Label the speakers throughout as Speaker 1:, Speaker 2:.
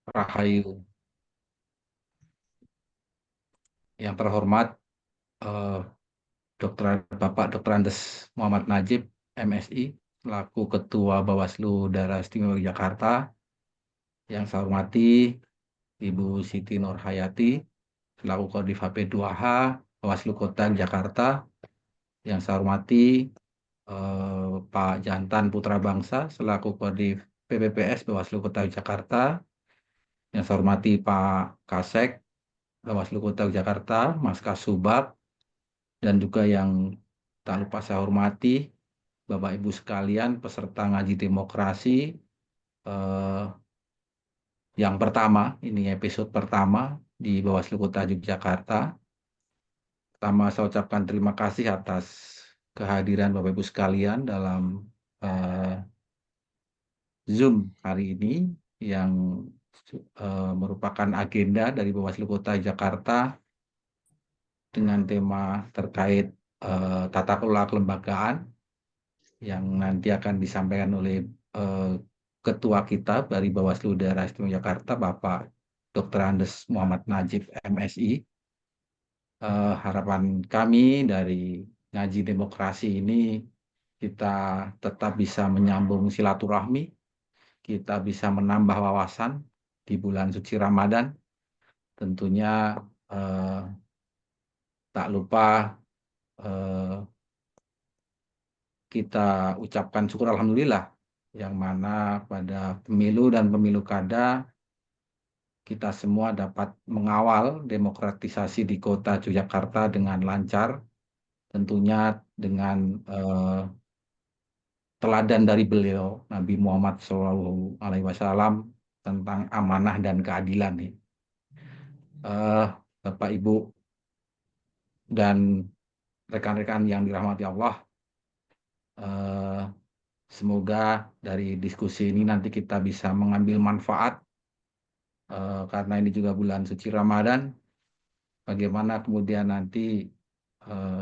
Speaker 1: Rahayu. Yang terhormat eh, Bapak Dr. Andes Muhammad Najib, MSI, selaku Ketua Bawaslu Daerah Istimewa Jakarta. Yang saya hormati Ibu Siti Nurhayati, selaku Kodim HP2H Bawaslu Kota Jakarta. Yang saya hormati Pak Jantan Putra Bangsa, selaku Kodim PPPS Bawaslu Kota Jakarta. Yang saya hormati Pak Kasek, Bawaslu Kota Jakarta, Mas Kasubag, dan juga yang tak lupa saya hormati Bapak Ibu sekalian peserta ngaji demokrasi eh, yang pertama, ini episode pertama di Bawaslu Kota Yogyakarta. Pertama saya ucapkan terima kasih atas kehadiran Bapak Ibu sekalian dalam eh, Zoom hari ini yang merupakan agenda dari Bawaslu Kota Jakarta dengan tema terkait tata kelola kelembagaan yang nanti akan disampaikan oleh eh, Ketua kita dari Bawaslu Daerah Istimewa Jakarta, Bapak Dr. Andes Muhammad Najib, MSI. Harapan kami dari ngaji demokrasi ini kita tetap bisa menyambung silaturahmi, kita bisa menambah wawasan di bulan suci Ramadan. Tentunya eh, tak lupa eh, kita ucapkan syukur Alhamdulillah yang mana pada pemilu dan pemilu kada kita semua dapat mengawal demokratisasi di kota Yogyakarta dengan lancar, tentunya dengan teladan dari beliau Nabi Muhammad SAW tentang amanah dan keadilan nih. Bapak Ibu dan rekan-rekan yang dirahmati Allah, eh, semoga dari diskusi ini nanti kita bisa mengambil manfaat karena ini juga bulan suci Ramadan. Bagaimana kemudian nanti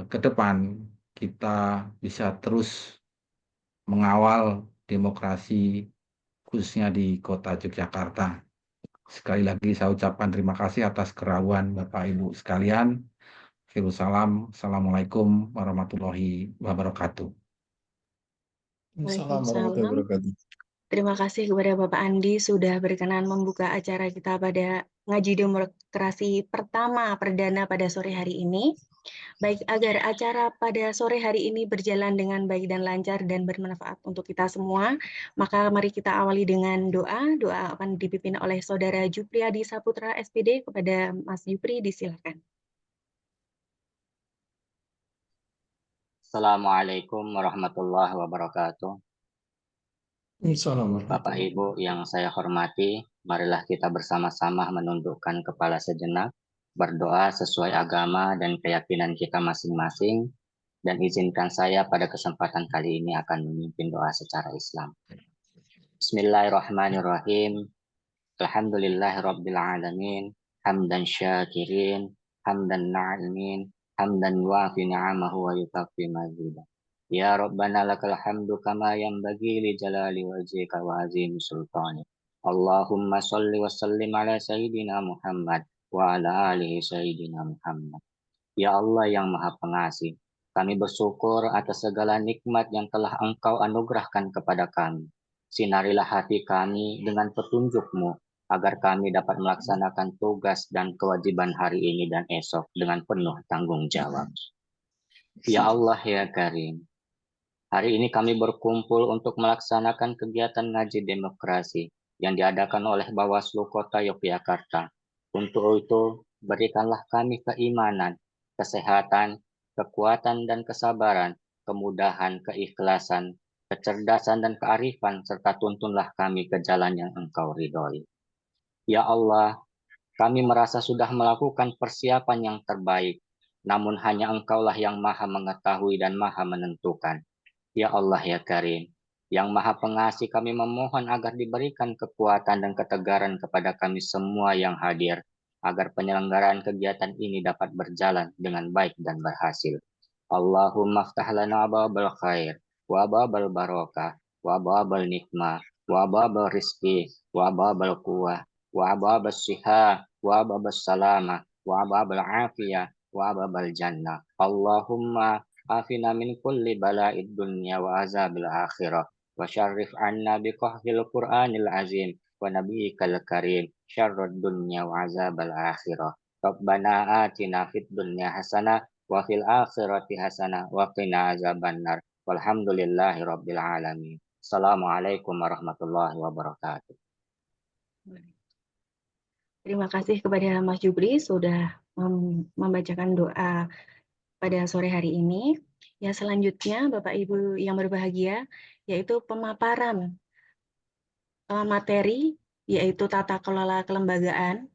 Speaker 1: ke depan kita bisa terus mengawal demokrasi khususnya di kota Yogyakarta. Sekali lagi saya ucapkan terima kasih atas keraguan Bapak Ibu sekalian. Salam. Assalamualaikum warahmatullahi wabarakatuh.
Speaker 2: Assalamualaikum warahmatullahi
Speaker 3: Waalaikumsalam.
Speaker 2: wabarakatuh.
Speaker 3: Terima kasih kepada Bapak Andi sudah berkenan membuka acara kita pada ngaji demokrasi pertama perdana pada sore hari ini. Baik, agar acara pada sore hari ini berjalan dengan baik dan lancar dan bermanfaat untuk kita semua, maka mari kita awali dengan doa. Doa akan dipimpin oleh Saudara Jupriadi Saputra SPD. Kepada Mas Jupri, disilakan.
Speaker 4: Assalamualaikum warahmatullahi wabarakatuh.
Speaker 2: Assalamualaikum
Speaker 4: Bapak Ibu yang saya hormati, marilah kita bersama-sama menundukkan kepala sejenak, berdoa sesuai agama dan keyakinan kita masing-masing, dan izinkan saya pada kesempatan kali ini akan memimpin doa secara Islam. Bismillahirrahmanirrahim. Alhamdulillahirabbil alamin, hamdan syakirin, hamdan na'imin, hamdan wafi ni'amahu wa yukafi mazidah. Ya Rabbana lakal hamdu kama yanbaghi li jalali wajhika wa azimi sultanik. Allahumma salli wa sallim ala sayyidina Muhammad wa ala alihi sayyidina Muhammad. Ya Allah yang Maha Pengasih, kami bersyukur atas segala nikmat yang telah Engkau anugerahkan kepada kami. Sinarilah hati kami dengan petunjuk-Mu, agar kami dapat melaksanakan tugas dan kewajiban hari ini dan esok dengan penuh tanggung jawab. Ya Allah ya Karim, hari ini kami berkumpul untuk melaksanakan kegiatan ngaji demokrasi yang diadakan oleh Bawaslu Kota Yogyakarta. Untuk itu, berikanlah kami keimanan, kesehatan, kekuatan dan kesabaran, kemudahan, keikhlasan, kecerdasan dan kearifan, serta tuntunlah kami ke jalan yang Engkau ridhoi. Ya Allah, kami merasa sudah melakukan persiapan yang terbaik, namun hanya Engkaulah yang Maha mengetahui dan Maha menentukan. Ya Allah ya Karim, yang Maha Pengasih, kami memohon agar diberikan kekuatan dan ketegaran kepada kami semua yang hadir, agar penyelenggaraan kegiatan ini dapat berjalan dengan baik dan berhasil. Allahumma ftah lana abwabal khair, wa abwabal barakah, wa abwabal nikmah, wa abwabal rizki, wa abwabal quwah, وأبواب الصحة وأبواب السلامة وأبواب العافية وأبواب الجنة. اللهم عافنا من كل بلاء الدنيا وعذاب الآخرة، وشرف عنا بقهر القرآن العظيم ونبيك الكريم شر الدنيا وعذاب الآخرة. ربنا آتنا في الدنيا حسنة وفي الآخرة حسنة وقنا عذاب النار. والحمد لله رب العالمين. Assalamualaikum warahmatullahi wabarakatuh.
Speaker 3: Terima kasih kepada Mas Jubri sudah membacakan doa pada sore hari ini. Ya, selanjutnya Bapak Ibu yang berbahagia, yaitu pemaparan materi, yaitu tata kelola kelembagaan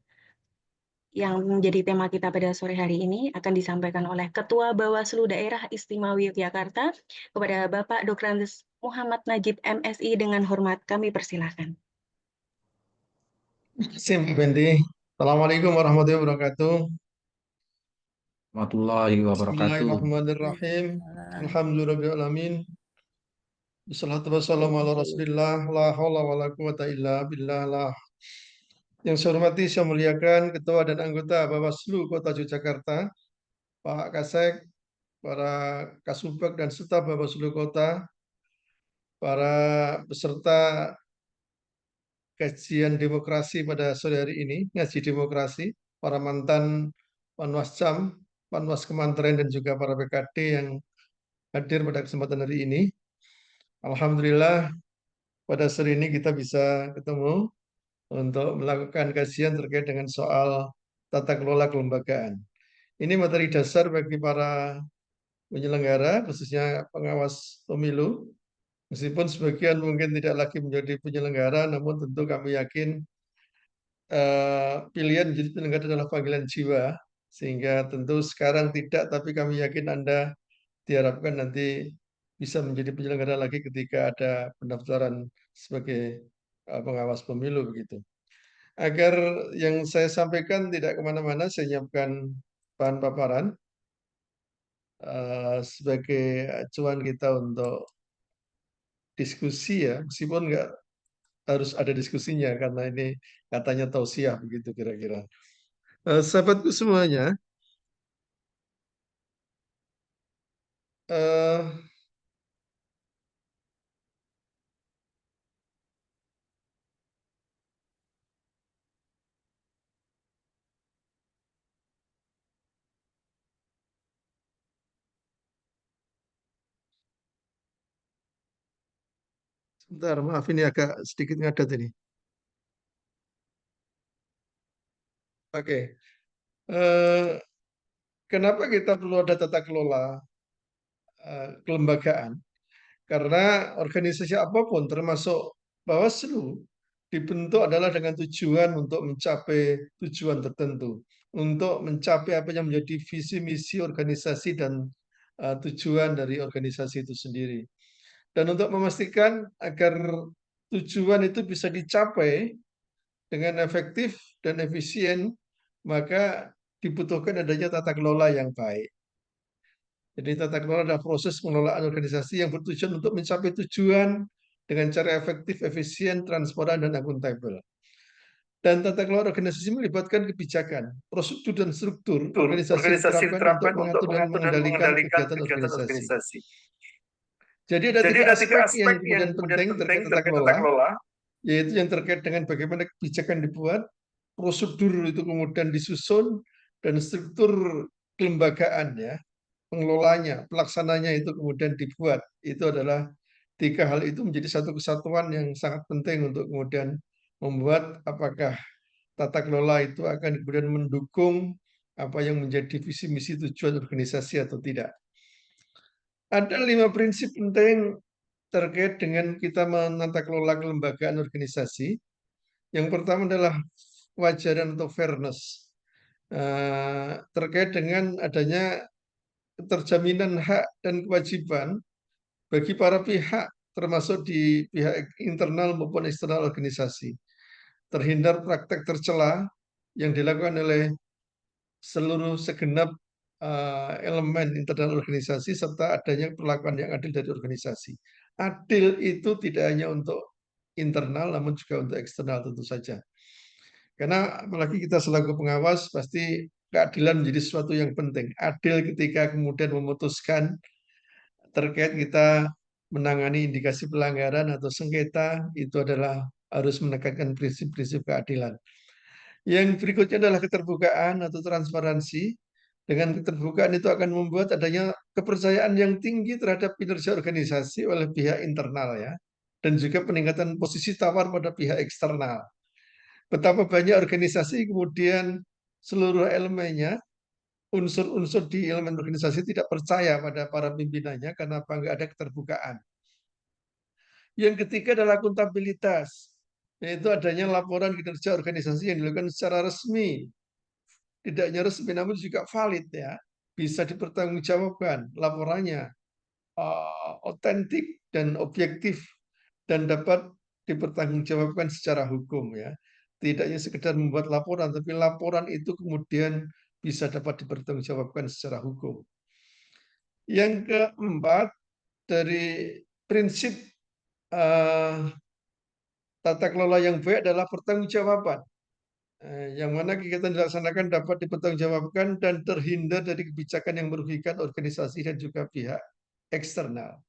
Speaker 3: yang menjadi tema kita pada sore hari ini akan disampaikan oleh Ketua Bawaslu Daerah Istimewa Yogyakarta kepada Bapak Dr. Andes Muhammad Najib MSI. Dengan hormat kami persilahkan.
Speaker 2: Terima kasih Mbak Benti. Assalamualaikum warahmatullahi wabarakatuh.
Speaker 1: Warahmatullahi wabarakatuh.
Speaker 2: Bismillahirrahmanirrahim. Alhamdulillahirrahmanirrahim. Wassalatu wassalamu ala rasulillah. La hawla wa la quwata illa billah. Yang saya hormati, saya muliakan Ketua dan anggota Bawaslu Kota Yogyakarta, Pak Kasek, para Kasubag dan staf Bawaslu Kota, para peserta kajian demokrasi pada sore hari ini, ngaji demokrasi, para mantan Panwascam, Panwas Kementerian dan juga para PKD yang hadir pada kesempatan hari ini. Alhamdulillah pada sore ini kita bisa ketemu untuk melakukan kajian terkait dengan soal tata kelola kelembagaan. Ini materi dasar bagi para penyelenggara, khususnya pengawas pemilu. Meskipun sebagian mungkin tidak lagi menjadi penyelenggara, namun tentu kami yakin pilihan menjadi penyelenggara adalah panggilan jiwa, sehingga tentu sekarang tidak, tapi kami yakin Anda diharapkan nanti bisa menjadi penyelenggara lagi ketika ada pendaftaran sebagai pengawas pemilu begitu. Agar yang saya sampaikan tidak kemana-mana, saya nyiapkan bahan paparan sebagai acuan kita untuk diskusi ya, meskipun nggak harus ada diskusinya karena ini katanya tausiah begitu kira-kira. Sahabatku semuanya, sebentar, maaf ini agak sedikit ngadat ini. Oke, kenapa kita perlu ada tata kelola kelembagaan? Karena organisasi apapun, termasuk Bawaslu, dibentuk adalah dengan tujuan untuk mencapai tujuan tertentu, untuk mencapai apa yang menjadi visi misi organisasi dan tujuan dari organisasi itu sendiri. Dan untuk memastikan agar tujuan itu bisa dicapai dengan efektif dan efisien, maka dibutuhkan adanya tata kelola yang baik. Jadi tata kelola adalah proses pengelolaan organisasi yang bertujuan untuk mencapai tujuan dengan cara efektif, efisien, transparan, dan akuntabel. Dan tata kelola organisasi melibatkan kebijakan, prosedur, dan struktur organisasi diterapkan untuk mengatur dan mengendalikan kegiatan organisasi. Jadi ada tiga aspek yang kemudian penting terkait tata kelola, yaitu yang terkait dengan bagaimana kebijakan dibuat, prosedur itu kemudian disusun, dan struktur kelembagaan ya, pengelolanya, pelaksananya itu kemudian dibuat. Itu adalah tiga hal itu menjadi satu kesatuan yang sangat penting untuk kemudian membuat apakah tata kelola itu akan kemudian mendukung apa yang menjadi visi misi tujuan organisasi atau tidak. Ada 5 prinsip penting terkait dengan kita menata kelola kelembagaan organisasi. Yang pertama adalah kewajaran atau fairness. Terkait dengan adanya keterjaminan hak dan kewajiban bagi para pihak, termasuk di pihak internal maupun eksternal organisasi. Terhindar praktek tercela yang dilakukan oleh seluruh segenap elemen internal organisasi serta adanya perlakuan yang adil dari organisasi. Adil itu tidak hanya untuk internal namun juga untuk eksternal tentu saja. Karena apalagi kita selaku pengawas pasti keadilan menjadi sesuatu yang penting. Adil ketika kemudian memutuskan terkait kita menangani indikasi pelanggaran atau sengketa, itu adalah harus menekankan prinsip-prinsip keadilan. Yang berikutnya adalah keterbukaan atau transparansi. Dengan keterbukaan itu akan membuat adanya kepercayaan yang tinggi terhadap kinerja organisasi oleh pihak internal ya, dan juga peningkatan posisi tawar pada pihak eksternal. Betapa banyak organisasi kemudian seluruh elemennya, unsur-unsur di elemen organisasi tidak percaya pada para pimpinannya karena apa? Nggak ada keterbukaan. Yang ketiga adalah akuntabilitas, yaitu adanya laporan kinerja organisasi yang dilakukan secara resmi, tidak hanya resmi namun juga valid ya, bisa dipertanggungjawabkan laporannya, otentik dan objektif dan dapat dipertanggungjawabkan secara hukum ya. Tidak hanya sekedar membuat laporan, tapi laporan itu kemudian bisa dapat dipertanggungjawabkan secara hukum. Yang keempat, dari prinsip tata kelola yang baik adalah pertanggungjawaban. Yang mana kegiatan dilaksanakan dapat dipertanggungjawabkan dan terhindar dari kebijakan yang merugikan organisasi dan juga pihak eksternal.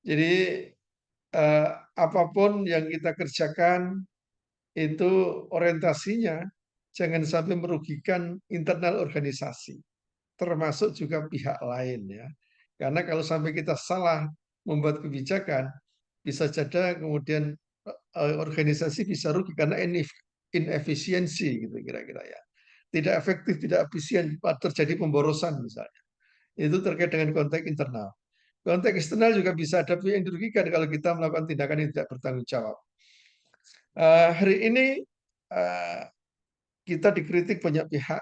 Speaker 2: Jadi apapun yang kita kerjakan itu orientasinya jangan sampai merugikan internal organisasi, termasuk juga pihak lain ya. Karena kalau sampai kita salah membuat kebijakan, bisa jadi kemudian organisasi bisa rugi karena inefisiensi gitu kira-kira ya. Tidak efektif, tidak efisien, terjadi pemborosan misalnya. Itu terkait dengan konteks internal. Konteks eksternal juga bisa ada pihak yang dirugikan kalau kita melakukan tindakan yang tidak bertanggung jawab. Hari ini kita dikritik banyak pihak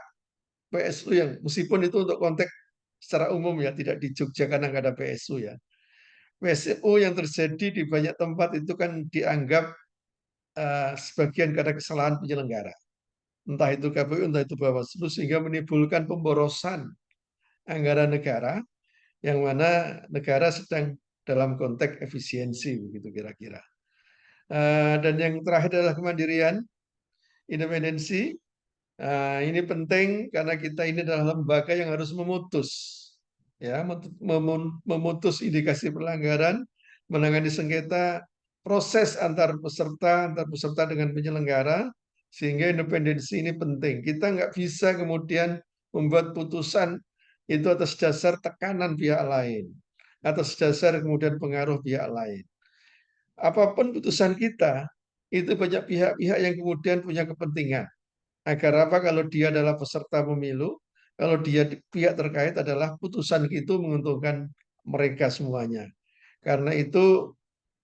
Speaker 2: PSU yang meskipun itu untuk konteks secara umum ya, tidak di Jogja karena nggak ada PSU ya. PSU yang terjadi di banyak tempat itu kan dianggap sebagian karena kesalahan penyelenggara. Entah itu KPU, entah itu Bawaslu, sehingga menimbulkan pemborosan anggaran negara yang mana negara sedang dalam konteks efisiensi begitu kira-kira. Dan yang terakhir adalah kemandirian, independensi. Ini penting karena kita ini adalah lembaga yang harus memutus, ya, memutus indikasi pelanggaran, menangani sengketa, proses antar peserta dengan penyelenggara, sehingga independensi ini penting. Kita nggak bisa kemudian membuat putusan itu atas dasar tekanan pihak lain, atas dasar kemudian pengaruh pihak lain. Apapun putusan kita, itu banyak pihak-pihak yang kemudian punya kepentingan. Agar apa? Kalau dia adalah peserta pemilu, kalau dia pihak terkait adalah putusan itu menguntungkan mereka semuanya. Karena itu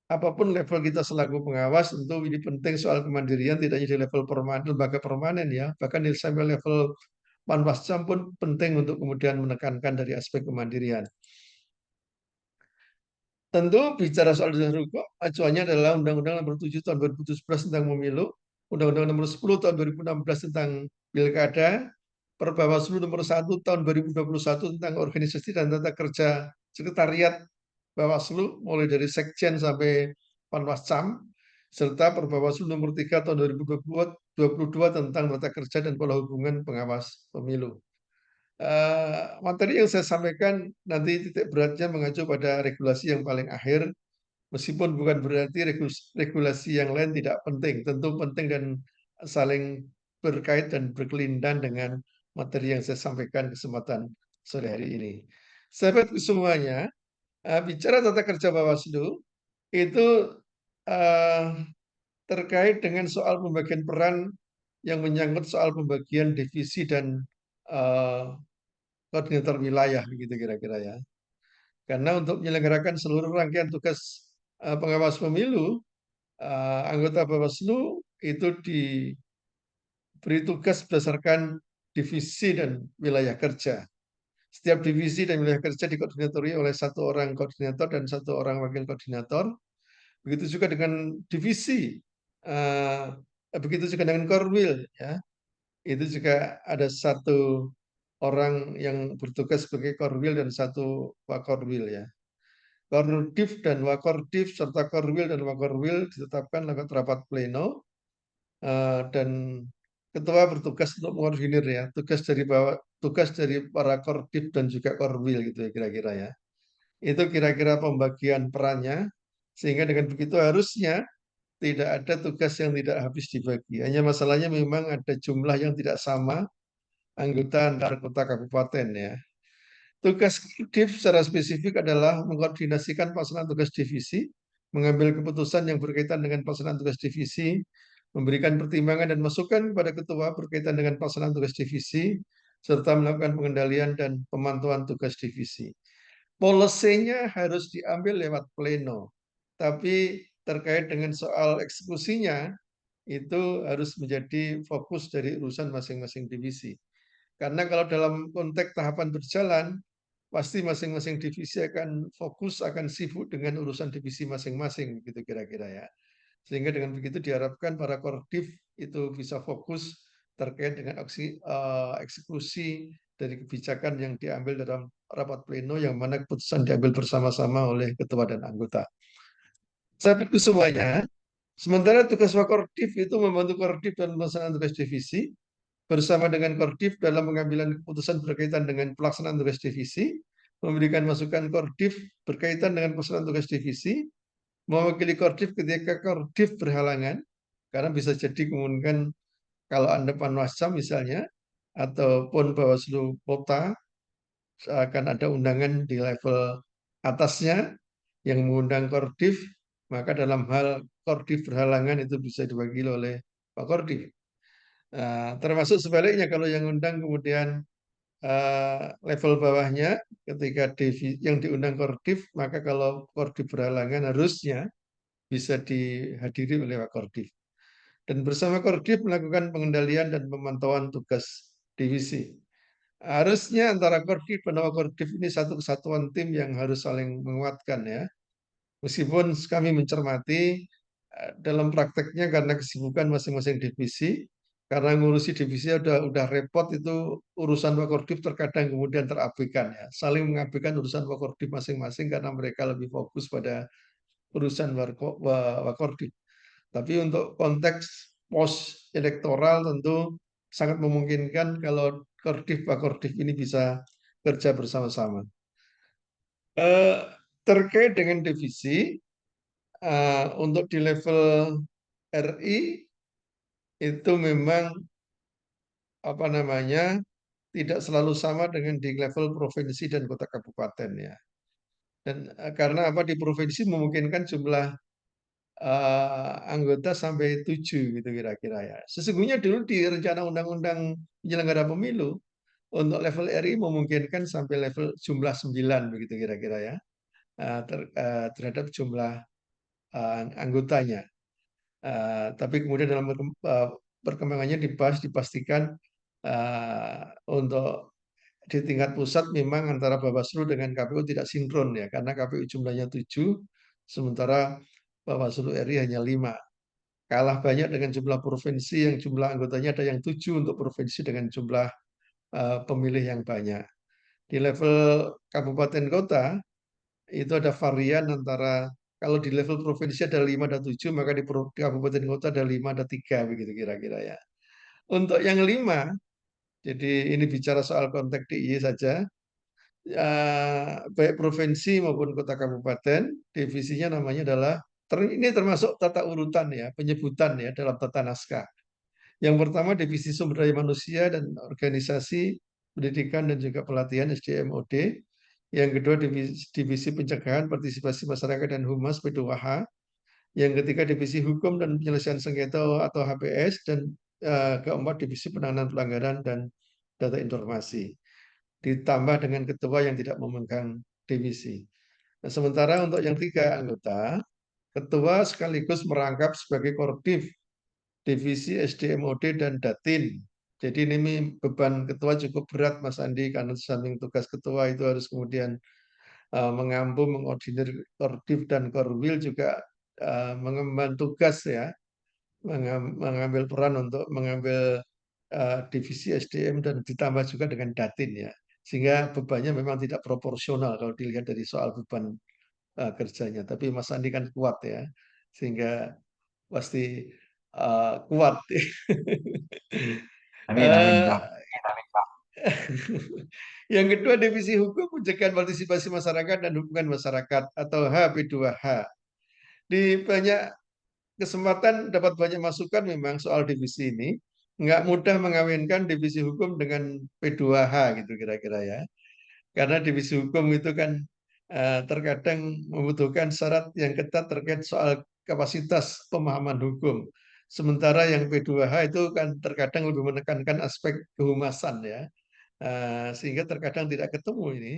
Speaker 2: apapun level kita selaku pengawas, tentu ini penting soal kemandirian tidak hanya di level permanen, lembaga permanen ya, bahkan sampai level Panwascam pun penting untuk kemudian menekankan dari aspek kemandirian. Tentu bicara soal dasar hukum, acuannya adalah Undang-Undang Nomor 7 Tahun 2017 tentang Pemilu, Undang-Undang Nomor 10 Tahun 2016 tentang Pilkada, Perbawaslu Nomor 1 Tahun 2021 tentang Organisasi dan Tata Kerja Sekretariat Bawaslu, mulai dari Sekjen sampai Panwascam, serta Perbawaslu Nomor 3 Tahun 2022 tentang Tata Kerja dan Pola Hubungan Pengawas Pemilu. Materi yang saya sampaikan nanti titik beratnya mengacu pada regulasi yang paling akhir, meskipun bukan berarti regulasi yang lain tidak penting, tentu penting dan saling berkait dan berkelindan dengan materi yang saya sampaikan kesempatan sore hari ini. Sahabat semuanya, bicara tata kerja Bawaslu itu terkait dengan soal pembagian peran yang menyangkut soal pembagian divisi dan koordinator wilayah begitu kira-kira ya. Karena untuk menyelenggarakan seluruh rangkaian tugas pengawas pemilu, anggota Bawaslu itu diberi tugas berdasarkan divisi dan wilayah kerja. Setiap divisi dan wilayah kerja dikoordinatori oleh satu orang koordinator dan satu orang wakil koordinator. Begitu juga dengan divisi, begitu juga dengan Korwil ya. Itu juga ada satu orang yang bertugas sebagai Korwil dan satu Wakorwil ya. Kordiv dan Wakordiv serta Korwil dan Wakorwil ditetapkan lewat rapat pleno dan ketua bertugas untuk mengkoordinir ya, tugas dari para korbit dan juga korwil gitu ya kira-kira ya. Itu kira-kira pembagian perannya, sehingga dengan begitu harusnya tidak ada tugas yang tidak habis dibagi. Hanya masalahnya memang ada jumlah yang tidak sama anggota antar kota kabupaten ya. Tugas Div secara spesifik adalah mengkoordinasikan pelaksanaan tugas divisi, mengambil keputusan yang berkaitan dengan pelaksanaan tugas divisi, memberikan pertimbangan dan masukan kepada ketua berkaitan dengan pelaksanaan tugas divisi, serta melakukan pengendalian dan pemantauan tugas divisi. Polisinya harus diambil lewat pleno, tapi terkait dengan soal eksekusinya itu harus menjadi fokus dari urusan masing-masing divisi. Karena kalau dalam konteks tahapan berjalan, pasti masing-masing divisi akan fokus, akan sibuk dengan urusan divisi masing-masing, begitu kira-kira ya. Sehingga dengan begitu diharapkan para kordiv itu bisa fokus terkait dengan eksekusi dari kebijakan yang diambil dalam rapat pleno yang mana keputusan diambil bersama-sama oleh ketua dan anggota. Saya pikir semuanya. Sementara tugas Wakordif itu membantu Kordif dalam pelaksanaan tugas divisi, bersama dengan Kordif dalam pengambilan keputusan berkaitan dengan pelaksanaan tugas divisi, memberikan masukan Kordif berkaitan dengan pelaksanaan tugas divisi, mewakili Kordif ketika Kordif berhalangan, karena bisa jadi kemungkinan kalau Anda Panwascam misalnya, ataupun Bawaslu Kota, akan ada undangan di level atasnya yang mengundang Kordif, maka dalam hal Kordif berhalangan itu bisa diwakili oleh Pak Kordif. Termasuk sebaliknya kalau yang undang kemudian level bawahnya ketika yang diundang Kordif, maka kalau Kordif berhalangan harusnya bisa dihadiri oleh Pak Kordif. Dan bersama Kordif melakukan pengendalian dan pemantauan tugas divisi. Harusnya antara Kordif dan Wakordif ini satu kesatuan tim yang harus saling menguatkan ya. Meskipun kami mencermati dalam prakteknya karena kesibukan masing-masing divisi, karena ngurusi divisi udah repot itu urusan Wakordif terkadang kemudian terabaikan ya. Saling mengabaikan urusan Wakordif masing-masing karena mereka lebih fokus pada urusan Wakordif. Tapi untuk konteks pos elektoral tentu sangat memungkinkan kalau Kordif ini bisa kerja bersama-sama. Terkait dengan divisi, untuk di level RI itu memang apa namanya tidak selalu sama dengan di level provinsi dan kota kabupaten ya. Dan karena apa di provinsi memungkinkan jumlah anggota sampai 7 gitu kira-kira ya. Sesungguhnya dulu di rencana undang-undang penyelenggara pemilu untuk level RI memungkinkan sampai level jumlah 9 begitu kira-kira ya. Terhadap jumlah anggotanya. Tapi kemudian dalam perkembangannya dipastikan untuk di tingkat pusat memang antara Bawaslu dengan KPU tidak sinkron ya, karena KPU jumlahnya 7, sementara Bawaslu RI hanya 5. Kalah banyak dengan jumlah provinsi yang jumlah anggotanya ada yang 7 untuk provinsi dengan jumlah pemilih yang banyak. Di level kabupaten kota itu ada varian antara kalau di level provinsi ada 5 ada 7, maka di kabupaten kota ada 5 ada 3 begitu kira-kira ya. Untuk yang 5, jadi ini bicara soal konteks DIY saja, baik provinsi maupun kota kabupaten, divisinya namanya adalah ini termasuk tata urutan ya, penyebutan ya dalam tata naskah. Yang pertama divisi sumber daya manusia dan organisasi pendidikan dan juga pelatihan SDMOD. Yang kedua divisi pencegahan partisipasi masyarakat dan humas P2H. Yang ketiga divisi hukum dan penyelesaian sengketa atau HPS, dan keempat divisi penanganan pelanggaran dan data informasi. Ditambah dengan ketua yang tidak memegang divisi. Nah, sementara untuk yang 3 anggota, ketua sekaligus merangkap sebagai Kordif divisi SDMOD dan Datin. Jadi ini beban ketua cukup berat Mas Andi, karena samping tugas ketua itu harus kemudian mengampu, mengordinir Kordif dan Korwil, juga mengemban tugas ya, mengambil peran untuk mengambil divisi SDM dan ditambah juga dengan Datin ya. Sehingga bebannya memang tidak proporsional kalau dilihat dari soal beban kerjanya. Tapi Mas Andi kan kuat ya, sehingga pasti kuat.
Speaker 1: Amin, amin,
Speaker 2: Eh,
Speaker 1: Bang.
Speaker 2: Yang kedua, divisi hukum pencegahan partisipasi masyarakat dan hubungan masyarakat atau HP2H. Di banyak kesempatan dapat banyak masukan memang soal divisi ini. Nggak mudah mengawinkan divisi hukum dengan P2H gitu kira-kira ya. Karena divisi hukum itu kan terkadang membutuhkan syarat yang ketat terkait soal kapasitas pemahaman hukum. Sementara yang P2H itu kan terkadang lebih menekankan aspek kehumasan ya. Sehingga terkadang tidak ketemu ini.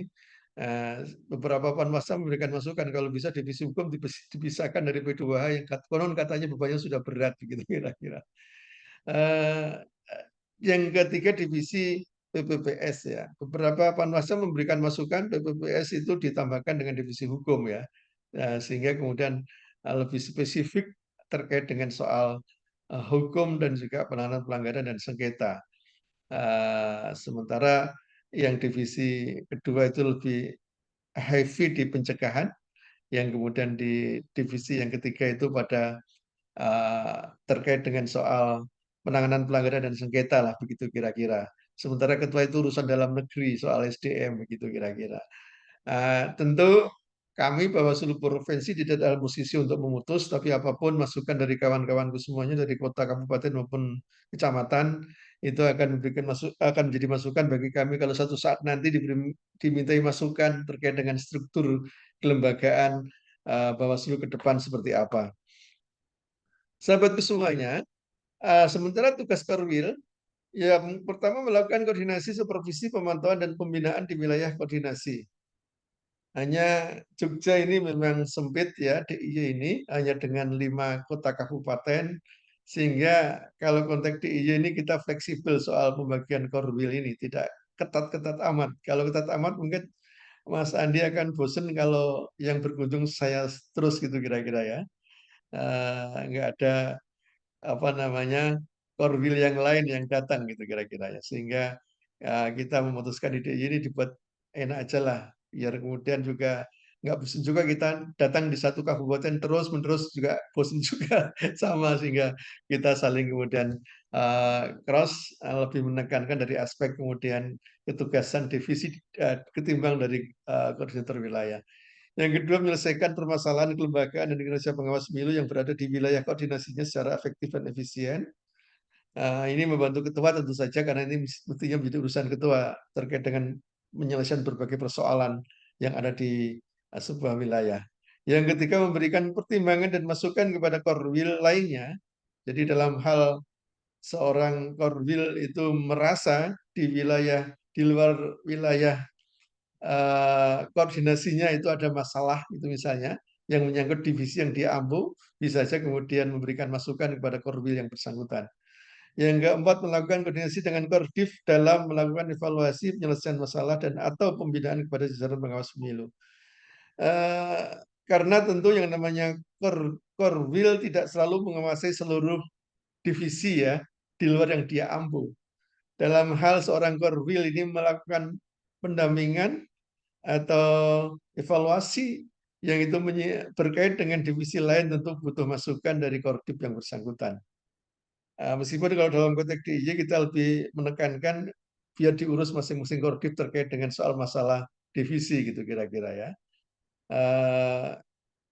Speaker 2: Beberapa panwasa memberikan masukan kalau bisa divisi hukum dipisahkan dari P2H yang konon katanya bebannya sudah berat begitu kira-kira. Eh, yang ketiga divisi PPPS ya. Beberapa panwasa memberikan masukan PPPS itu ditambahkan dengan divisi hukum ya. Sehingga kemudian lebih spesifik terkait dengan soal hukum dan juga penanganan pelanggaran dan sengketa. Sementara yang divisi kedua itu lebih heavy di pencegahan, yang kemudian di divisi yang ketiga itu pada terkait dengan soal penanganan pelanggaran dan sengketa lah begitu kira-kira. Sementara ketua itu urusan dalam negeri soal SDM begitu kira-kira. Tentu kami Bawaslu Provinsi tidak dalam posisi untuk memutus, tapi apapun masukan dari kawan-kawanku semuanya dari kota, kabupaten maupun kecamatan itu akan akan menjadi masukan bagi kami kalau satu saat nanti dimintai masukan terkait dengan struktur kelembagaan Bawaslu ke depan seperti apa. Sahabat semuanya, sementara tugas Perwil yang pertama melakukan koordinasi, supervisi, pemantauan dan pembinaan di wilayah koordinasi. Hanya Jogja ini memang sempit ya, DIY ini hanya dengan 5 kota kabupaten, sehingga kalau konteks DIY ini kita fleksibel soal pembagian korwil ini, tidak ketat-ketat amat. Kalau ketat amat mungkin Mas Andi akan bosen kalau yang berkunjung saya terus gitu kira-kira ya. Nggak ada apa namanya korwil yang lain yang datang gitu kira-kira ya, sehingga kita memutuskan ide ini dibuat enak aja lah, biar kemudian juga nggak bosan juga kita datang di satu kabupaten terus menerus juga bosan juga sama, sehingga kita saling kemudian cross lebih menekankan dari aspek kemudian ketugasan divisi ketimbang dari koordinator wilayah. Yang kedua, menyelesaikan permasalahan kelembagaan dan kinerja pengawas pemilu yang berada di wilayah koordinasinya secara efektif dan efisien. Ini membantu ketua tentu saja karena ini mestinya menjadi urusan ketua terkait dengan menyelesaikan berbagai persoalan yang ada di sebuah wilayah. Yang ketiga, memberikan pertimbangan dan masukan kepada korwil lainnya. Jadi dalam hal seorang korwil itu merasa di wilayah di luar wilayah koordinasinya itu ada masalah itu misalnya yang menyangkut divisi yang dia ampu, bisa saja kemudian memberikan masukan kepada korwil yang bersangkutan. Yang keempat, melakukan koordinasi dengan Kordiv dalam melakukan evaluasi penyelesaian masalah dan atau pembinaan kepada jajaran pengawas pemilu. Karena tentu yang namanya Korwil tidak selalu menguasai seluruh divisi ya di luar yang dia ampu. Dalam hal seorang Korwil ini melakukan pendampingan atau evaluasi yang itu berkait dengan divisi lain, tentu butuh masukan dari Kordip yang bersangkutan. Meskipun kalau dalam konteks DIY kita lebih menekankan biar diurus masing-masing Kordip terkait dengan soal masalah divisi gitu kira-kira ya.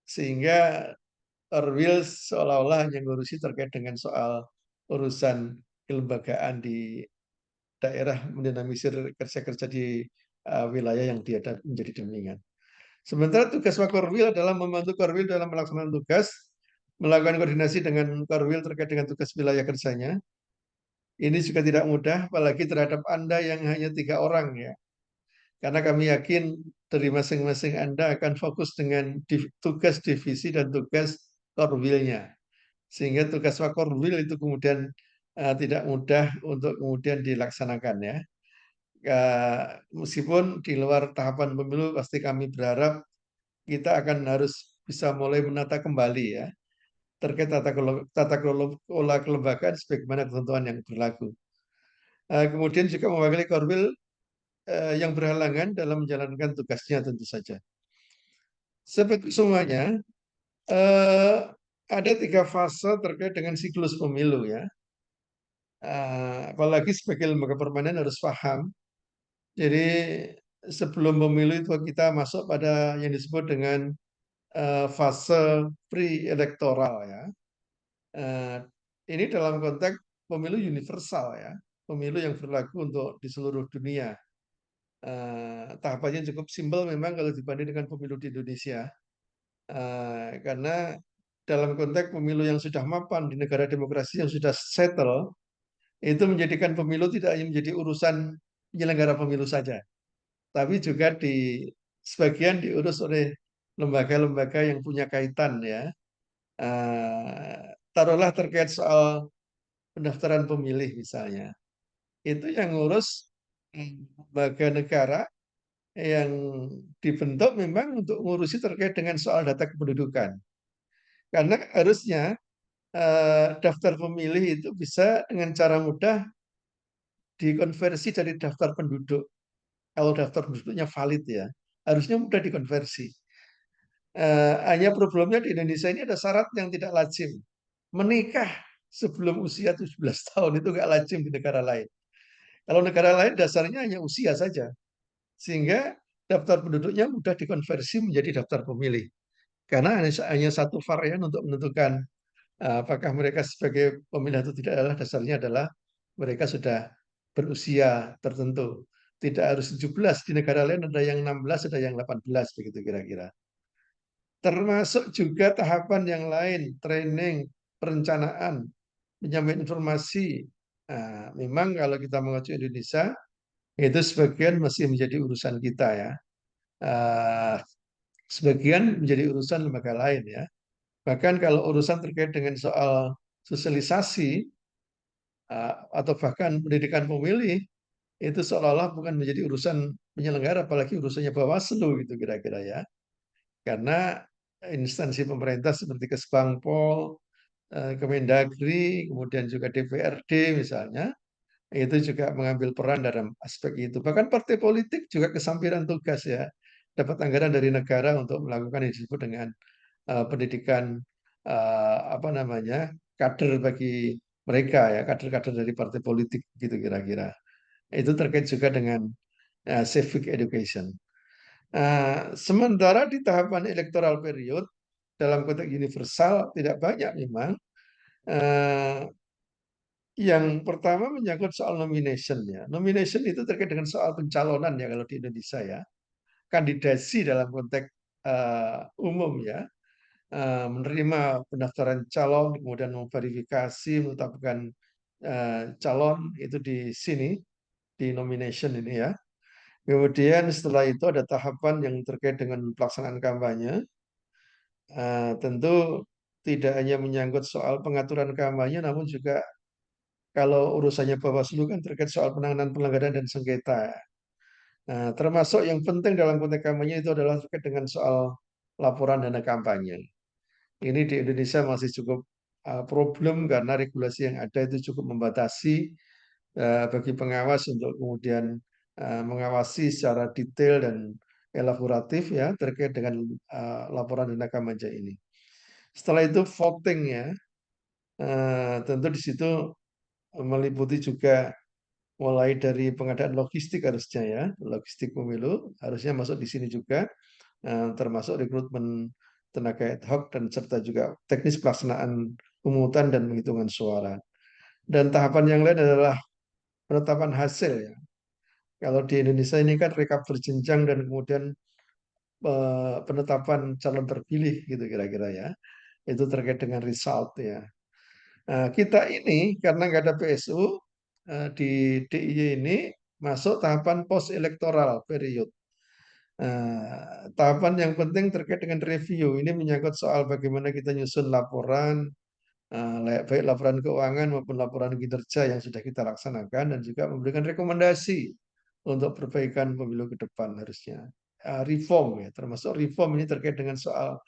Speaker 2: Sehingga Orwil seolah-olah hanya ngurusi terkait dengan soal urusan kelembagaan di daerah, mendinamisir kerja-kerja di wilayah yang dia menjadi demikian. Sementara tugas Wakorwil adalah membantu Korwil dalam melaksanakan tugas, melakukan koordinasi dengan Korwil terkait dengan tugas wilayah kerjanya. Ini juga tidak mudah, apalagi terhadap Anda yang hanya 3 orang ya. Karena kami yakin dari masing-masing Anda akan fokus dengan tugas divisi dan tugas Korwilnya. Sehingga tugas Wakorwil itu kemudian tidak mudah untuk kemudian dilaksanakan ya. Meskipun di luar tahapan pemilu pasti kami berharap kita akan harus bisa mulai menata kembali ya terkait tata kelola kelembagaan sebagaimana ketentuan yang berlaku. Kemudian juga mewakili Korwil yang berhalangan dalam menjalankan tugasnya tentu saja. Seperti semuanya, ada 3 fase terkait dengan siklus pemilu ya. Apalagi sebagai lembaga permanen harus paham. Jadi sebelum pemilu itu kita masuk pada yang disebut dengan fase pre-elektoral ya. Ini dalam konteks pemilu universal ya, pemilu yang berlaku untuk di seluruh dunia. Tahapannya cukup simpel memang kalau dibanding dengan pemilu di Indonesia. Karena dalam konteks pemilu yang sudah mapan di negara demokrasi yang sudah settle, itu menjadikan pemilu tidak hanya menjadi urusan penyelenggara pemilu saja, tapi juga sebagian diurus oleh lembaga-lembaga yang punya kaitan ya. Taruhlah terkait soal pendaftaran pemilih misalnya, itu yang ngurus lembaga negara yang dibentuk memang untuk ngurusi terkait dengan soal data kependudukan. Karena harusnya daftar pemilih itu bisa dengan cara mudah dikonversi dari daftar penduduk. Kalau daftar penduduknya valid ya, harusnya mudah dikonversi. Hanya problemnya di Indonesia ini ada syarat yang tidak lazim. Menikah sebelum usia 17 tahun itu nggak lazim di negara lain. Kalau negara lain dasarnya hanya usia saja. Sehingga daftar penduduknya mudah dikonversi menjadi daftar pemilih. Karena hanya satu varian untuk menentukan apakah mereka sebagai pemilih atau tidak adalah dasarnya adalah mereka sudah berusia tertentu. Tidak harus 17, di negara lain ada yang 16, ada yang 18, begitu kira-kira. Termasuk juga tahapan yang lain, training, perencanaan, penyampaian informasi. Memang kalau kita mengacu Indonesia, itu sebagian masih menjadi urusan kita ya. Sebagian menjadi urusan lembaga lain ya. Bahkan kalau urusan terkait dengan soal sosialisasi atau bahkan pendidikan pemilih, itu seolah-olah bukan menjadi urusan penyelenggara, apalagi urusannya Bawaslu gitu kira-kira ya. Karena instansi pemerintah seperti Kesbangpol, Kemendagri, kemudian juga DPRD misalnya, itu juga mengambil peran dalam aspek itu. Bahkan partai politik juga kesampiran tugas ya, dapat anggaran dari negara untuk melakukan yang disebut dengan pendidikan apa namanya kader bagi mereka ya, kader-kader dari partai politik gitu kira-kira. Itu terkait juga dengan civic education. Sementara di tahapan electoral period dalam konteks universal tidak banyak memang. Yang pertama menyangkut soal nomination ya. Nomination itu terkait dengan soal pencalonan ya kalau di Indonesia ya. Kandidasi dalam konteks umum ya. Menerima pendaftaran calon, kemudian memverifikasi, menetapkan calon itu di sini di nomination ini ya. Kemudian setelah itu ada tahapan yang terkait dengan pelaksanaan kampanye. Tentu tidak hanya menyangkut soal pengaturan kampanye, namun juga kalau urusannya Bawaslu kan terkait soal penanganan pelanggaran dan sengketa. Termasuk yang penting dalam konteks kampanye itu adalah terkait dengan soal laporan dana kampanye. Ini di Indonesia masih cukup problem karena regulasi yang ada itu cukup membatasi bagi pengawas untuk kemudian mengawasi secara detail dan elaboratif ya terkait dengan laporan dana kampanye ini. Setelah itu voting ya, tentu di situ meliputi juga mulai dari pengadaan logistik harusnya ya, logistik pemilu harusnya masuk di sini juga, termasuk rekrutmen tenaga ad hoc dan serta juga teknis pelaksanaan pemungutan dan penghitungan suara. Dan tahapan yang lain adalah penetapan hasil ya. Kalau di Indonesia ini kan rekap berjenjang dan kemudian penetapan calon terpilih gitu kira-kira ya. Itu terkait dengan result ya. Kita ini karena nggak ada PSU di DIY ini masuk tahapan post elektoral period. Tahapan yang penting terkait dengan review ini menyangkut soal bagaimana kita nyusun laporan, baik laporan keuangan maupun laporan kinerja yang sudah kita laksanakan dan juga memberikan rekomendasi untuk perbaikan pemilu ke depan harusnya. Reform ya, termasuk reform ini terkait dengan soal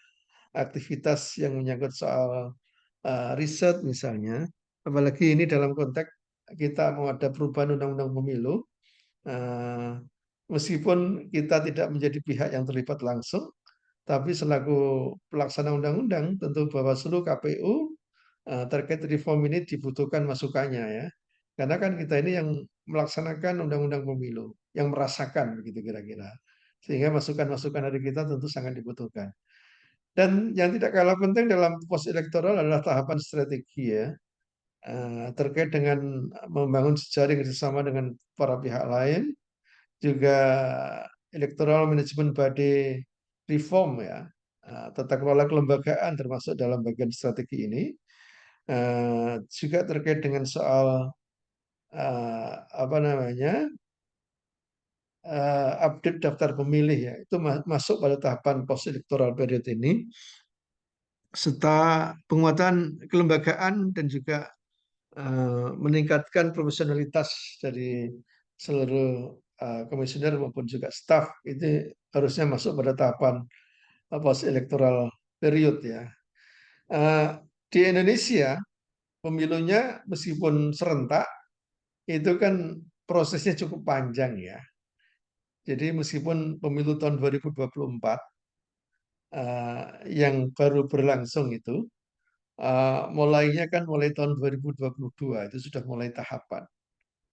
Speaker 2: aktivitas yang menyangkut soal riset misalnya, apalagi ini dalam konteks kita mau ada perubahan undang-undang pemilu, meskipun kita tidak menjadi pihak yang terlibat langsung, Tapi selaku pelaksana undang-undang, tentu Bawaslu, KPU terkait reform ini dibutuhkan masukannya ya. Karena kan kita ini yang melaksanakan undang-undang pemilu, yang merasakan begitu kira-kira. Sehingga masukan-masukan dari kita tentu sangat dibutuhkan. Dan yang tidak kalah penting dalam pos elektoral adalah tahapan strategi ya. Terkait dengan membangun jejaring kerjasama dengan para pihak lain, juga electoral management body reform ya, tata kelola kelembagaan termasuk dalam bagian strategi ini. Juga terkait dengan soal apa namanya update daftar pemilih ya, itu masuk pada tahapan post electoral period ini, serta penguatan kelembagaan dan juga meningkatkan profesionalitas dari seluruh komisioner maupun juga staf, itu harusnya masuk pada tahapan post electoral period ya. Di Indonesia pemilunya meskipun serentak itu kan prosesnya cukup panjang ya. Jadi meskipun pemilu tahun 2024 yang baru berlangsung itu mulainya kan mulai tahun 2022 itu sudah mulai tahapan,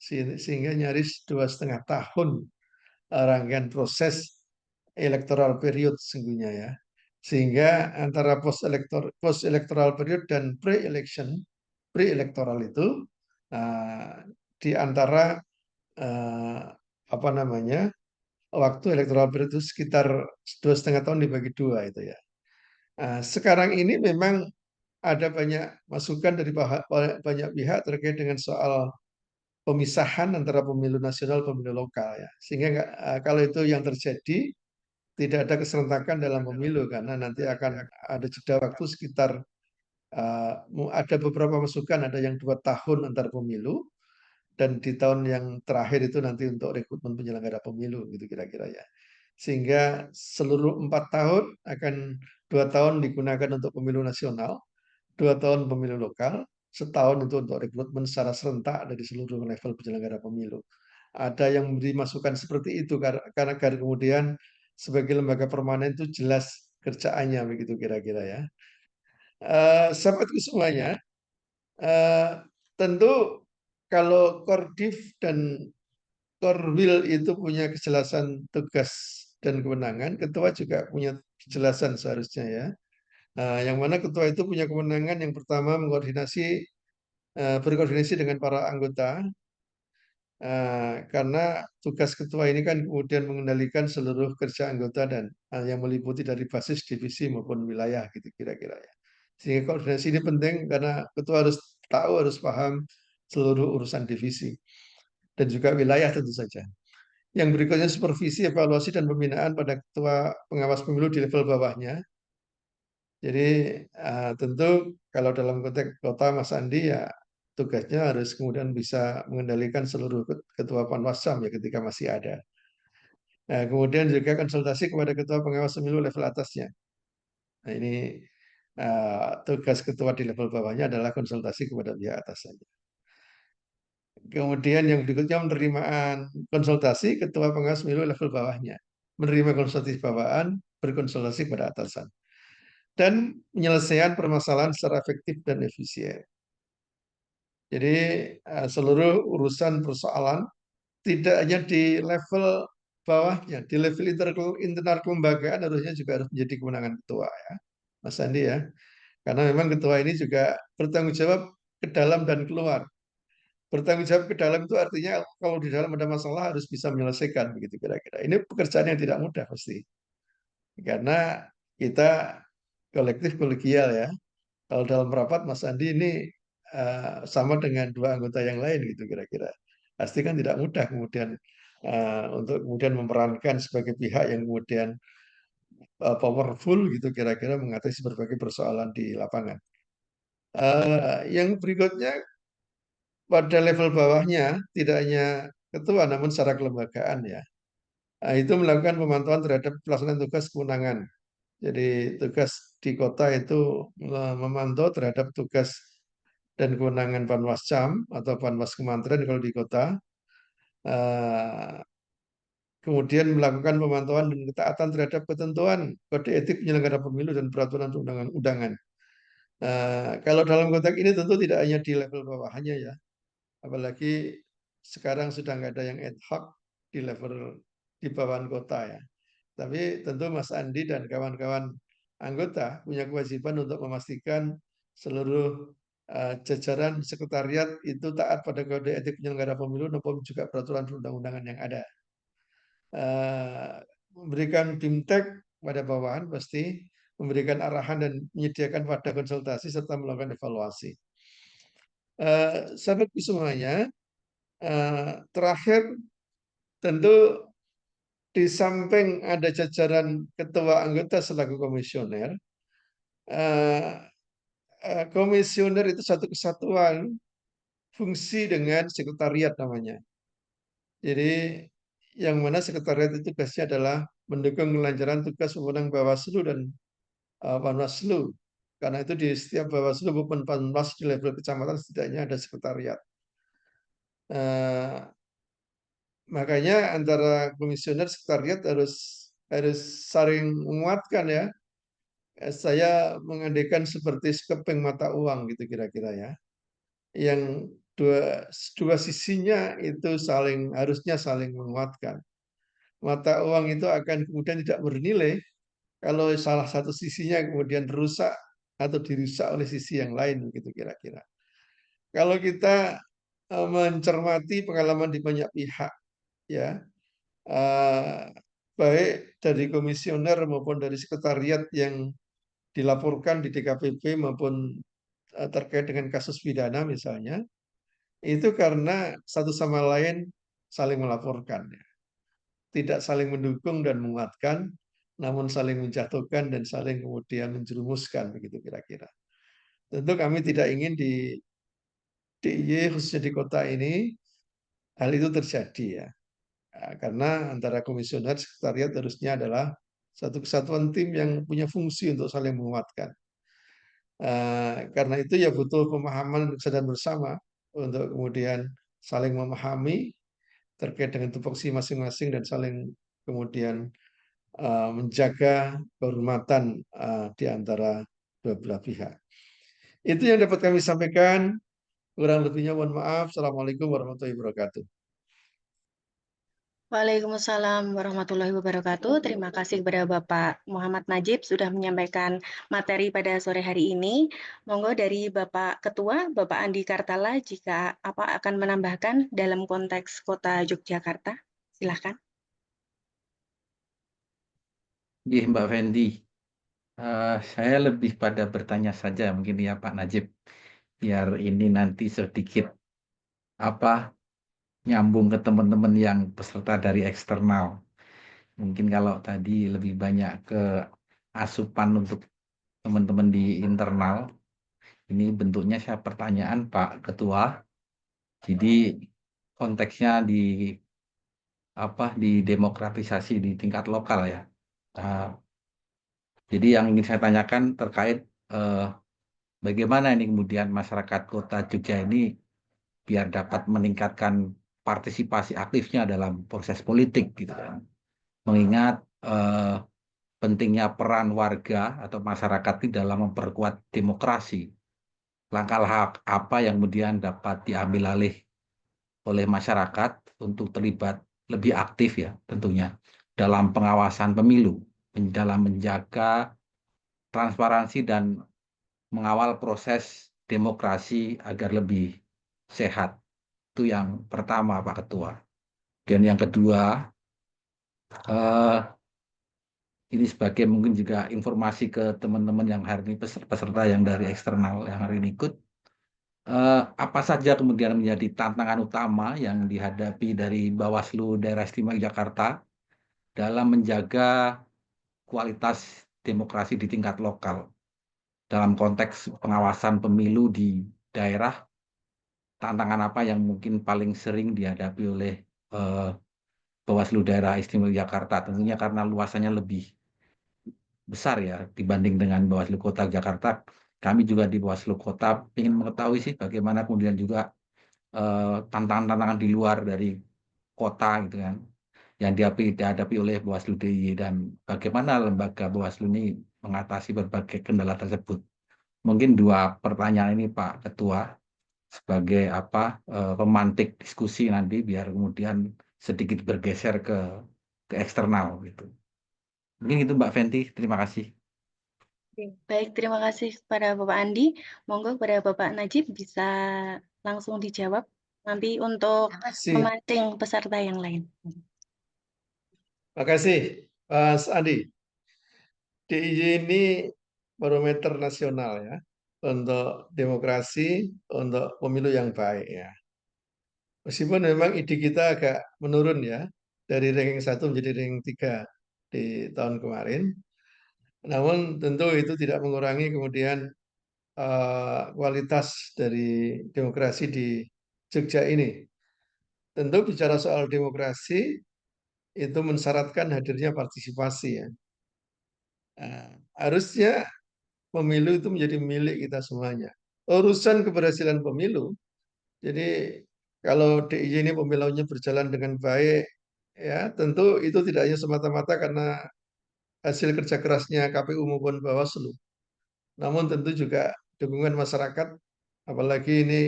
Speaker 2: sehingga nyaris 2,5 tahun rangkaian proses electoral period sesungguhnya ya. Sehingga antara post electoral period dan pre-electoral itu di antara apa namanya waktu electoral period itu sekitar 2,5 tahun dibagi 2 itu ya. Sekarang ini memang ada banyak masukan dari banyak pihak terkait dengan soal pemisahan antara pemilu nasional dan pemilu lokal ya. Sehingga kalau itu yang terjadi, tidak ada keserentakan dalam pemilu karena nanti akan ada jeda waktu sekitar ada beberapa masukan, ada yang 2 tahun antar pemilu dan di tahun yang terakhir itu nanti untuk rekrutmen penyelenggara pemilu gitu kira-kira ya. Sehingga seluruh 4 tahun akan 2 tahun digunakan untuk pemilu nasional, 2 tahun pemilu lokal, setahun itu untuk rekrutmen secara serentak dari seluruh level penyelenggara pemilu. Ada yang memberi masukan seperti itu karena kemudian sebagai lembaga permanen itu jelas kerjaannya begitu kira-kira ya. Sahabatku semuanya, tentu kalau Kordiv dan Korwil itu punya kejelasan tugas dan kewenangan, ketua juga punya kejelasan seharusnya ya. Yang mana ketua itu punya kewenangan yang pertama berkoordinasi dengan para anggota, karena tugas ketua ini kan kemudian mengendalikan seluruh kerja anggota dan yang meliputi dari basis divisi maupun wilayah gitu kira-kira ya. Sehingga koordinasi ini penting karena ketua harus tahu, harus paham seluruh urusan divisi dan juga wilayah tentu saja. Yang berikutnya supervisi, evaluasi, dan pembinaan pada ketua pengawas pemilu di level bawahnya. Jadi tentu kalau dalam konteks kota Mas Andi ya tugasnya harus kemudian bisa mengendalikan seluruh ketua Panwascam ya ketika masih ada. Nah, kemudian juga konsultasi kepada ketua pengawas pemilu level atasnya. Nah, ini tugas ketua di level bawahnya adalah konsultasi kepada pihak atas saja. Kemudian yang berikutnya penerimaan konsultasi ketua pengawas pemilu level bawahnya. Menerima konsultasi bawahan, berkonsultasi kepada atasan. Dan penyelesaian permasalahan secara efektif dan efisien. Jadi seluruh urusan persoalan tidak hanya di level bawahnya, di level internal kelembagaan harusnya juga harus menjadi kewenangan ketua ya, Mas Andi ya. Karena memang ketua ini juga bertanggung jawab ke dalam dan keluar. Bertanggung jawab ke dalam itu artinya kalau di dalam ada masalah harus bisa menyelesaikan begitu kira-kira. Ini pekerjaan yang tidak mudah pasti. Karena kita kolektif kolegial ya. Kalau dalam rapat Mas Andi ini sama dengan 2 anggota yang lain gitu kira-kira. Pasti kan tidak mudah kemudian untuk kemudian memerankan sebagai pihak yang kemudian powerful gitu kira-kira mengatasi berbagai persoalan di lapangan. Yang berikutnya pada level bawahnya tidak hanya ketua namun secara kelembagaan ya. Itu melakukan pemantauan terhadap pelaksanaan tugas kewenangan. Jadi tugas di kota itu memantau terhadap tugas dan kewenangan Panwascam atau Panwas Kementerian kalau di kota. kemudian melakukan pemantauan dan ketaatan terhadap ketentuan kode etik penyelenggara pemilu dan peraturan undangan. Kalau dalam konteks ini tentu tidak hanya di level bawahannya ya, apalagi sekarang sudah nggak ada yang ad hoc di level di bawahan kota ya. Tapi tentu Mas Andi dan kawan-kawan anggota punya kewajiban untuk memastikan seluruh jajaran sekretariat itu taat pada kode etik penyelenggara pemilu maupun juga peraturan perundang-undangan yang ada. Memberikan bimtek pada bawahan pasti, memberikan arahan dan menyediakan wadah konsultasi serta melakukan evaluasi. Sahabat semuanya, terakhir tentu di samping ada jajaran ketua anggota selaku komisioner, komisioner itu satu kesatuan fungsi dengan sekretariat namanya. Jadi yang mana sekretariat itu tugasnya adalah mendukung kelancaran tugas wewenang Bawaslu dan Panwaslu. Karena itu di setiap Bawaslu maupun Panwas di level kecamatan setidaknya ada sekretariat. Makanya antara komisioner sekretariat harus saling menguatkan ya. Saya mengandaikan seperti sekeping mata uang gitu kira-kira ya. Yang dua sisinya itu harusnya saling menguatkan. Mata uang itu akan kemudian tidak bernilai kalau salah satu sisinya kemudian rusak atau dirusak oleh sisi yang lain begitu kira-kira. Kalau kita mencermati pengalaman di banyak pihak ya, baik dari komisioner maupun dari sekretariat yang dilaporkan di DKPP maupun terkait dengan kasus pidana misalnya, itu karena satu sama lain saling melaporkan, ya. Tidak saling mendukung dan menguatkan, namun saling menjatuhkan dan saling kemudian menjerumuskan begitu kira-kira. Tentu kami tidak ingin di DIY khususnya di kota ini hal itu terjadi ya. Karena antara komisioner sekretariat harusnya adalah satu kesatuan tim yang punya fungsi untuk saling menguatkan. Karena itu ya butuh pemahaman dan kesadaran bersama untuk kemudian saling memahami terkait dengan tupoksi masing-masing dan saling kemudian menjaga kehormatan di antara dua belah pihak. Itu yang dapat kami sampaikan. Kurang lebihnya mohon maaf. Assalamualaikum warahmatullahi wabarakatuh.
Speaker 3: Waalaikumsalam warahmatullahi wabarakatuh. Terima kasih kepada Bapak Muhammad Najib sudah menyampaikan materi pada sore hari ini. Monggo dari Bapak Ketua, Bapak Andi Kartala, jika akan menambahkan dalam konteks Kota Yogyakarta. Silakan.
Speaker 1: Iya, Mbak Fendi. Saya lebih pada bertanya saja mungkin ya Pak Najib, biar ini nanti sedikit nyambung ke teman-teman yang peserta dari eksternal. Mungkin kalau tadi lebih banyak ke asupan untuk teman-teman di internal, ini bentuknya saya pertanyaan Pak Ketua. Jadi konteksnya di demokratisasi di tingkat lokal ya. Jadi yang ingin saya tanyakan terkait bagaimana ini kemudian masyarakat Kota Jogja ini biar dapat meningkatkan partisipasi aktifnya dalam proses politik gitu kan. Mengingat pentingnya peran warga atau masyarakat di dalam memperkuat demokrasi. Langkah apa yang kemudian dapat diambil alih oleh masyarakat untuk terlibat lebih aktif ya tentunya dalam pengawasan pemilu, dalam menjaga transparansi dan mengawal proses demokrasi agar lebih sehat. Itu yang pertama Pak Ketua. Dan yang kedua, ini sebagai mungkin juga informasi ke teman-teman yang hari ini peserta yang dari eksternal yang hari ini ikut. Apa saja kemudian menjadi tantangan utama yang dihadapi dari Bawaslu Daerah Istimewa Jakarta dalam menjaga kualitas demokrasi di tingkat lokal dalam konteks pengawasan pemilu di daerah. Tantangan apa yang mungkin paling sering dihadapi oleh Bawaslu Daerah Istimewa Jakarta? Tentunya karena luasannya lebih besar ya dibanding dengan Bawaslu Kota Jakarta. Kami juga di Bawaslu Kota ingin mengetahui sih bagaimana kemudian juga tantangan-tantangan di luar dari kota gitu kan. yang dihadapi oleh Bawaslu DIY dan bagaimana lembaga Bawaslu ini mengatasi berbagai kendala tersebut. Mungkin 2 pertanyaan ini Pak Ketua sebagai pemantik diskusi nanti biar kemudian sedikit bergeser ke eksternal gitu. Mungkin itu Mbak Fenty, terima kasih.
Speaker 3: Oke, baik, terima kasih kepada Bapak Andi. Monggo kepada Bapak Najib bisa langsung dijawab nanti untuk
Speaker 2: Terima
Speaker 3: memancing peserta yang lain.
Speaker 2: kasih, Mas Andi. DIY ini barometer nasional ya untuk demokrasi, untuk pemilu yang baik ya. Meskipun memang ide kita agak menurun ya, dari ranking 1 menjadi ranking 3 di tahun kemarin. Namun tentu itu tidak mengurangi kemudian kualitas dari demokrasi di Jogja ini. Tentu bicara soal demokrasi itu mensyaratkan hadirnya partisipasi ya. Harusnya pemilu itu menjadi milik kita semuanya. Urusan keberhasilan pemilu, jadi kalau DIY ini pemilunya berjalan dengan baik, ya tentu itu tidak hanya semata-mata karena hasil kerja kerasnya KPU maupun Bawaslu, namun tentu juga dukungan masyarakat, apalagi ini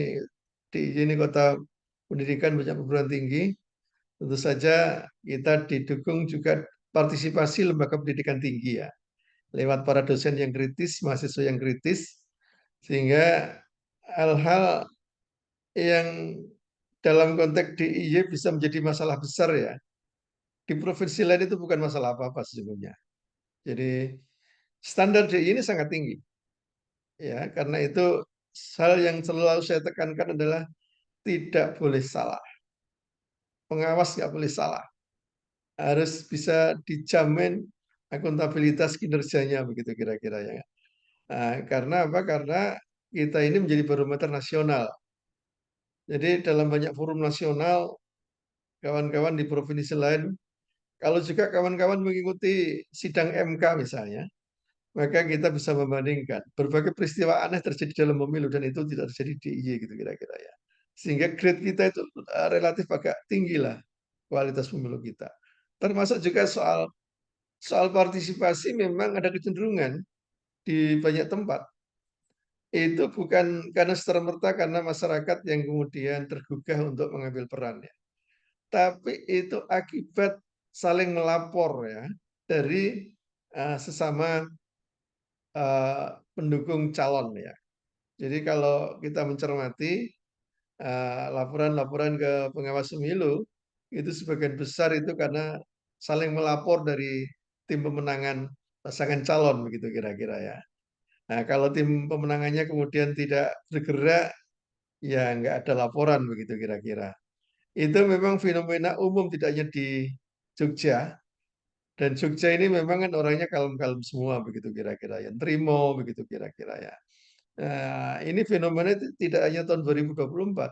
Speaker 2: DIY ini kota pendidikan banyak perguruan tinggi, tentu saja kita didukung juga partisipasi lembaga pendidikan tinggi ya, lewat para dosen yang kritis, mahasiswa yang kritis, sehingga hal-hal yang dalam konteks DIY bisa menjadi masalah besar ya. Di provinsi lain itu bukan masalah apa-apa sesungguhnya. Jadi standar DIY ini sangat tinggi. Ya, karena itu hal yang selalu saya tekankan adalah tidak boleh salah. Pengawas nggak boleh salah. Harus bisa dijamin akuntabilitas kinerjanya begitu kira-kira ya. Nah, karena apa? Karena kita ini menjadi barometer nasional. Jadi dalam banyak forum nasional, kawan-kawan di provinsi lain, kalau juga kawan-kawan mengikuti sidang MK misalnya, maka kita bisa membandingkan berbagai peristiwa aneh terjadi dalam pemilu dan itu tidak terjadi di IY gitu kira-kira ya. Sehingga grade kita itu relatif agak tinggi lah kualitas pemilu kita. Termasuk juga soal partisipasi memang ada kecenderungan di banyak tempat. Itu bukan karena serta-merta karena masyarakat yang kemudian tergugah untuk mengambil peran ya. Tapi itu akibat saling melapor ya dari sesama pendukung calon ya. Jadi kalau kita mencermati laporan-laporan ke pengawas pemilu itu sebagian besar itu karena saling melapor dari tim pemenangan pasangan calon begitu kira-kira ya. Nah kalau tim pemenangannya kemudian tidak bergerak ya nggak ada laporan begitu kira-kira. Itu memang fenomena umum tidak hanya di Jogja, dan Jogja ini memang kan orangnya kalem-kalem semua begitu kira-kira ya, terima begitu kira-kira ya. Nah, ini fenomena tidak hanya tahun 2024,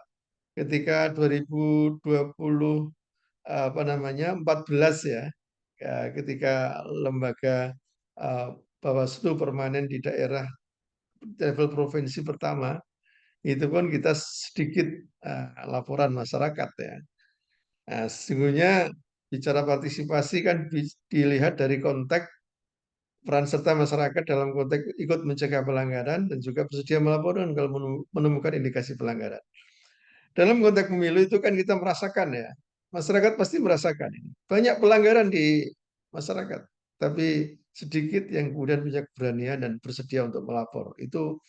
Speaker 2: ketika 2020 apa namanya 14 ya, ketika lembaga Bawaslu permanen di daerah level provinsi pertama, itu pun kita sedikit laporan masyarakat ya. Nah, sesungguhnya bicara partisipasi kan dilihat dari konteks peran serta masyarakat dalam konteks ikut mencegah pelanggaran dan juga bersedia melaporkan kalau menemukan indikasi pelanggaran. Dalam konteks pemilu itu kan kita merasakan ya, masyarakat pasti merasakan ini. Banyak pelanggaran di masyarakat, tapi sedikit yang kemudian punya keberanian dan bersedia untuk melapor. Itu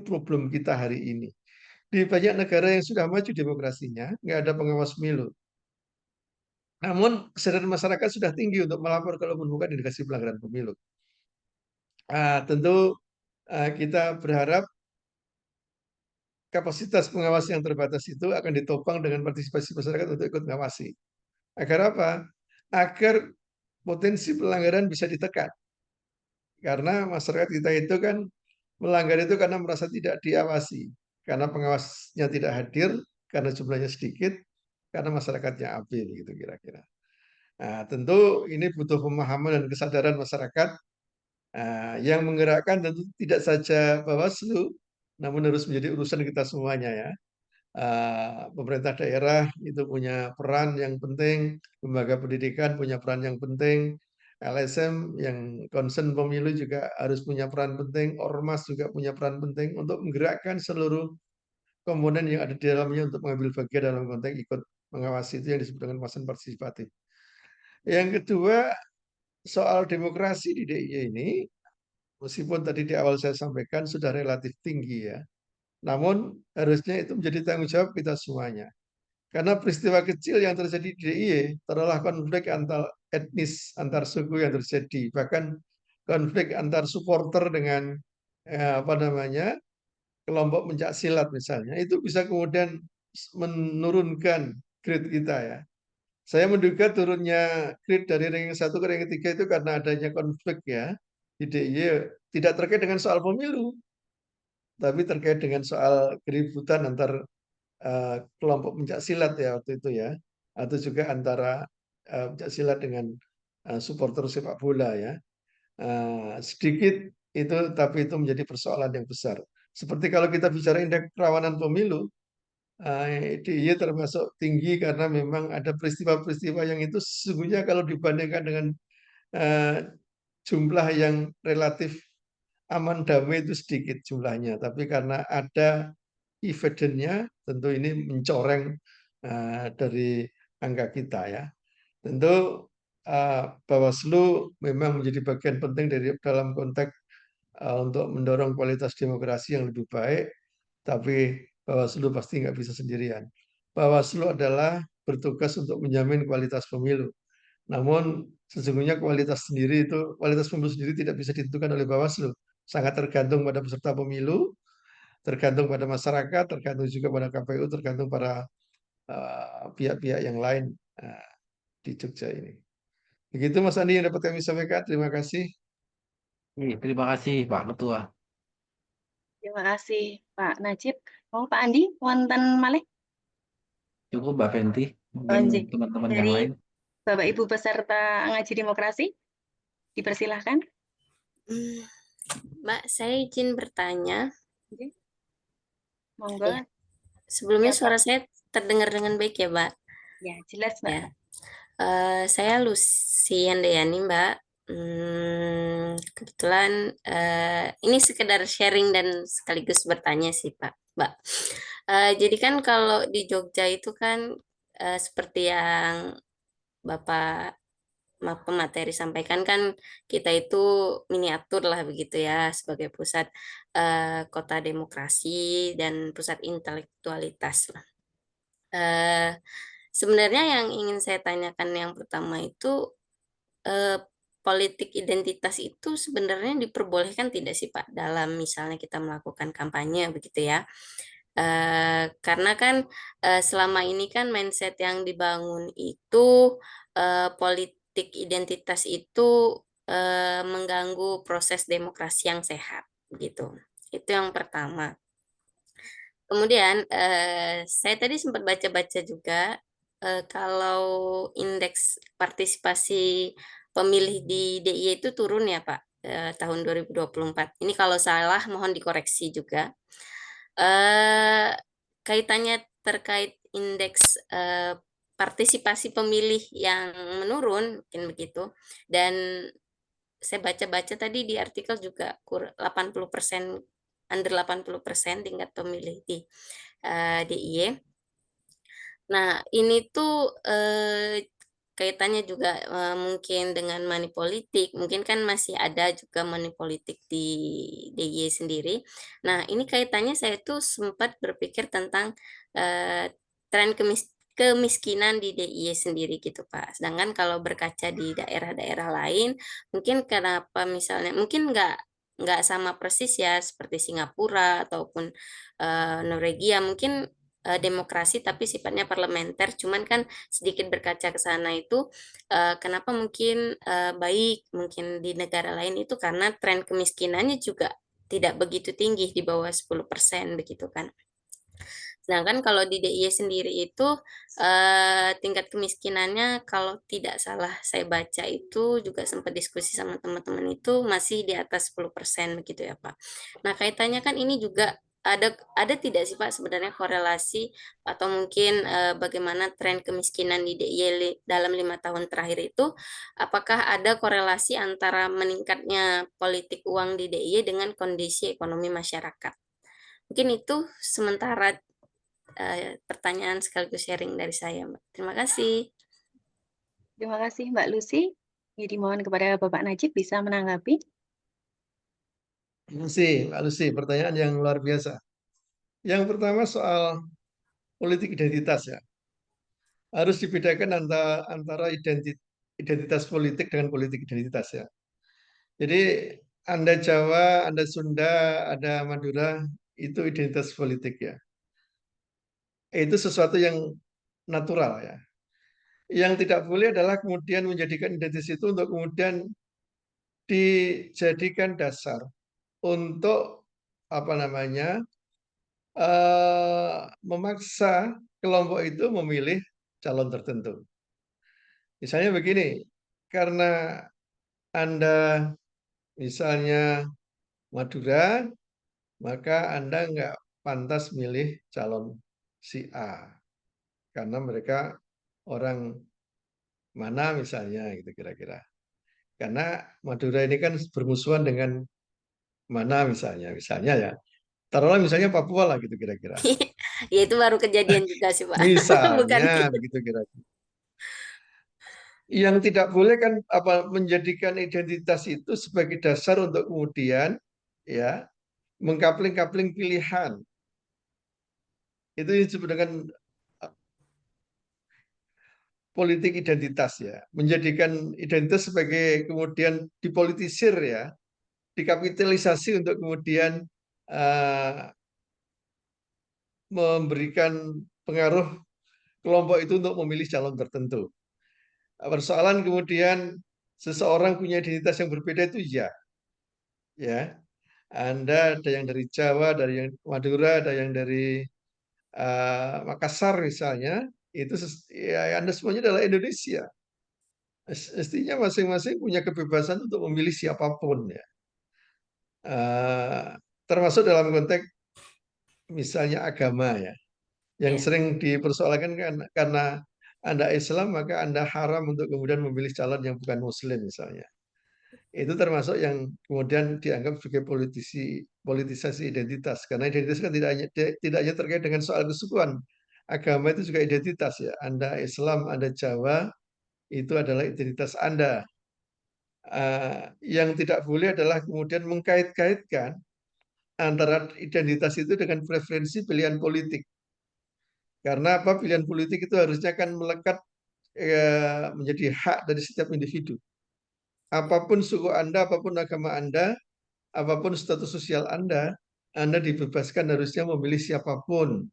Speaker 2: problem kita hari ini. Di banyak negara yang sudah maju demokrasinya, nggak ada pengawas pemilu. Namun kesadaran masyarakat sudah tinggi untuk melapor kalau menemukan indikasi pelanggaran pemilu. Tentu kita berharap kapasitas pengawas yang terbatas itu akan ditopang dengan partisipasi masyarakat untuk ikut mengawasi. Agar apa? Agar potensi pelanggaran bisa ditekan. Karena masyarakat kita itu kan melanggar itu karena merasa tidak diawasi. Karena pengawasnya tidak hadir, karena jumlahnya sedikit, karena masyarakatnya abai, gitu kira-kira. Nah, tentu ini butuh pemahaman dan kesadaran masyarakat yang menggerakkan tentu tidak saja Bawaslu, namun harus menjadi urusan kita semuanya ya. pemerintah daerah itu punya peran yang penting, lembaga pendidikan punya peran yang penting, LSM yang concern pemilu juga harus punya peran penting, Ormas juga punya peran penting untuk menggerakkan seluruh komponen yang ada di dalamnya untuk mengambil bagian dalam konteks ikut mengawasi, itu yang disebut dengan pengawasan partisipatif. Yang kedua, soal demokrasi di DIY ini, meskipun tadi di awal saya sampaikan sudah relatif tinggi ya, namun harusnya itu menjadi tanggung jawab kita semuanya. Karena peristiwa kecil yang terjadi di DIY adalah konflik antar etnis, antar suku yang terjadi. Bahkan konflik antar supporter dengan kelompok pencak silat misalnya. Itu bisa kemudian menurunkan grade kita ya. Saya menduga turunnya grade dari ranking 1 ke ranking 3 itu karena adanya konflik ya di DIY, tidak terkait dengan soal pemilu, tapi terkait dengan soal keributan antar kelompok pencak silat ya waktu itu ya, atau juga antara pencak silat dengan supporter sepak bola ya. Sedikit itu, tapi itu menjadi persoalan yang besar. Seperti kalau kita bicara indeks kerawanan pemilu, DIY termasuk tinggi karena memang ada peristiwa-peristiwa yang itu sesungguhnya kalau dibandingkan dengan jumlah yang relatif aman damai itu sedikit jumlahnya, tapi karena ada evidence-nya tentu ini mencoreng dari angka kita ya. Tentu Bawaslu memang menjadi bagian penting dari dalam konteks untuk mendorong kualitas demokrasi yang lebih baik, tapi Bawaslu pasti nggak bisa sendirian. Bawaslu adalah bertugas untuk menjamin kualitas pemilu. Namun sesungguhnya kualitas pemilu sendiri tidak bisa ditentukan oleh Bawaslu. Sangat tergantung pada peserta pemilu, tergantung pada masyarakat, tergantung juga pada KPU, tergantung pada pihak-pihak yang lain di Jogja ini. Begitu Mas Andi yang dapat kami sampaikan. Terima kasih.
Speaker 1: Terima kasih Pak Ketua.
Speaker 3: Terima kasih Pak Najib. Mau Pak Andi, wonten malih?
Speaker 1: Cukup Mbak Fenty, mungkin
Speaker 3: Onjik.
Speaker 1: teman-teman yang
Speaker 3: Dari
Speaker 1: lain.
Speaker 3: Bapak Ibu peserta ngaji demokrasi, dipersilahkan.
Speaker 5: Mbak, saya izin bertanya.
Speaker 3: Monggo.
Speaker 5: Ya. Sebelumnya
Speaker 3: Ya,
Speaker 5: suara saya terdengar dengan baik ya, Mbak?
Speaker 3: Ya, jelas Mbak.
Speaker 5: Ya. Saya Lucy Handayani, Mbak. Kebetulan ini sekedar sharing dan sekaligus bertanya sih, Pak, Mbak. Jadi kan kalau di Jogja itu kan seperti yang Bapak pemateri sampaikan kan kita itu miniatur lah begitu ya sebagai pusat kota demokrasi dan pusat intelektualitas lah. Sebenarnya yang ingin saya tanyakan yang pertama itu politik identitas itu sebenarnya diperbolehkan tidak sih Pak dalam misalnya kita melakukan kampanye begitu ya? Karena kan selama ini kan mindset yang dibangun itu politik identitas itu mengganggu proses demokrasi yang sehat gitu. Itu yang pertama. Kemudian saya tadi sempat baca-baca juga kalau indeks partisipasi pemilih di DIY itu turun ya Pak tahun 2024. Ini kalau salah mohon dikoreksi juga. Kaitannya terkait indeks partisipasi pemilih yang menurun, mungkin begitu. Dan saya baca-baca tadi di artikel juga 80%, under 80% tingkat pemilih di DIY. Nah, ini tuh kaitannya juga mungkin dengan money politik, mungkin kan masih ada juga money politik di DIY sendiri. Nah, ini kaitannya saya tuh sempat berpikir tentang tren kemiskinan di DIY sendiri gitu Pak. Sedangkan kalau berkaca di daerah-daerah lain, mungkin kenapa misalnya, mungkin nggak sama persis ya seperti Singapura ataupun Norwegia, mungkin demokrasi tapi sifatnya parlementer, cuman kan sedikit berkaca ke sana itu kenapa mungkin baik mungkin di negara lain itu karena tren kemiskinannya juga tidak begitu tinggi di bawah 10% begitu kan. Sedangkan kalau di DIY sendiri itu tingkat kemiskinannya kalau tidak salah saya baca itu juga sempat diskusi sama teman-teman itu masih di atas 10% begitu ya Pak. Nah kaitannya kan ini juga ada tidak sih Pak sebenarnya korelasi atau mungkin bagaimana tren kemiskinan di DIY dalam 5 tahun terakhir itu, apakah ada korelasi antara meningkatnya politik uang di DIY dengan kondisi ekonomi masyarakat? Mungkin itu sementara pertanyaan sekaligus sharing dari saya, Mbak. Terima kasih.
Speaker 3: Terima kasih Mbak Lucy. Jadi mohon kepada Bapak Najib bisa menanggapi.
Speaker 2: Terima kasih, Mbak Lucy. Pertanyaan yang luar biasa. Yang pertama soal politik identitas ya. Harus dibedakan antara identitas politik dengan politik identitas ya. Jadi Anda Jawa, Anda Sunda, Anda Madura, itu identitas politik ya. Itu sesuatu yang natural ya. Yang tidak boleh adalah kemudian menjadikan identitas itu untuk kemudian dijadikan dasar untuk apa namanya memaksa kelompok itu memilih calon tertentu. Misalnya begini, karena Anda misalnya Madura, maka Anda nggak pantas milih calon si A. Karena mereka orang mana misalnya gitu kira-kira. Karena Madura ini kan bermusuhan dengan mana misalnya ya. Taruhlah misalnya Papua lah gitu kira-kira.
Speaker 5: Ya itu baru kejadian juga sih Pak. Bukan
Speaker 2: Misalnya
Speaker 5: tidak.
Speaker 2: begitu kira-kira. Yang tidak boleh kan menjadikan identitas itu sebagai dasar untuk kemudian ya mengkapling-kapling pilihan. Itu disebut dengan politik identitas ya, menjadikan identitas sebagai kemudian dipolitisir ya, dikapitalisasi untuk kemudian memberikan pengaruh kelompok itu untuk memilih calon tertentu. Persoalan kemudian seseorang punya identitas yang berbeda itu ya. Anda ada yang dari Jawa, dari yang Madura, ada yang dari Makassar misalnya, itu ya Anda semuanya adalah Indonesia. Mestinya masing-masing punya kebebasan untuk memilih siapapun ya. Termasuk dalam konteks misalnya agama ya. Yang sering dipersoalkan kan karena Anda Islam maka Anda haram untuk kemudian memilih calon yang bukan Muslim misalnya. Itu termasuk yang kemudian dianggap sebagai politisasi identitas. Karena identitas kan tidak hanya terkait dengan soal kesukuan. Agama itu juga identitas ya. Anda Islam, Anda Jawa, itu adalah identitas Anda. Yang tidak boleh adalah kemudian mengkait-kaitkan antara identitas itu dengan preferensi pilihan politik. Karena apa? Pilihan politik itu harusnya kan melekat menjadi hak dari setiap individu. Apapun suku Anda, apapun agama Anda, apapun status sosial Anda dibebaskan harusnya memilih siapapun.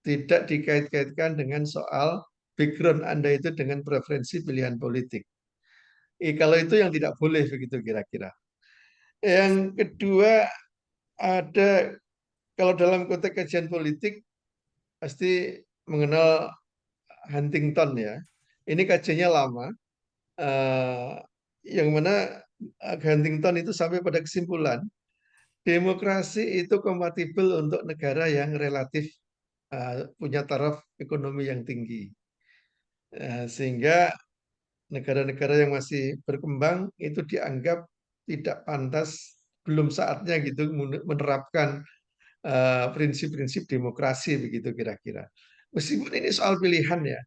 Speaker 2: Tidak dikait-kaitkan dengan soal background Anda itu dengan preferensi pilihan politik. Kalau itu yang tidak boleh begitu kira-kira. Yang kedua ada kalau dalam konteks kajian politik pasti mengenal Huntington ya. Ini kajiannya lama. Yang mana Huntington itu sampai pada kesimpulan demokrasi itu kompatibel untuk negara yang relatif punya taraf ekonomi yang tinggi. Sehingga negara-negara yang masih berkembang itu dianggap tidak pantas, belum saatnya gitu menerapkan prinsip-prinsip demokrasi begitu kira-kira. Meskipun ini soal pilihan ya,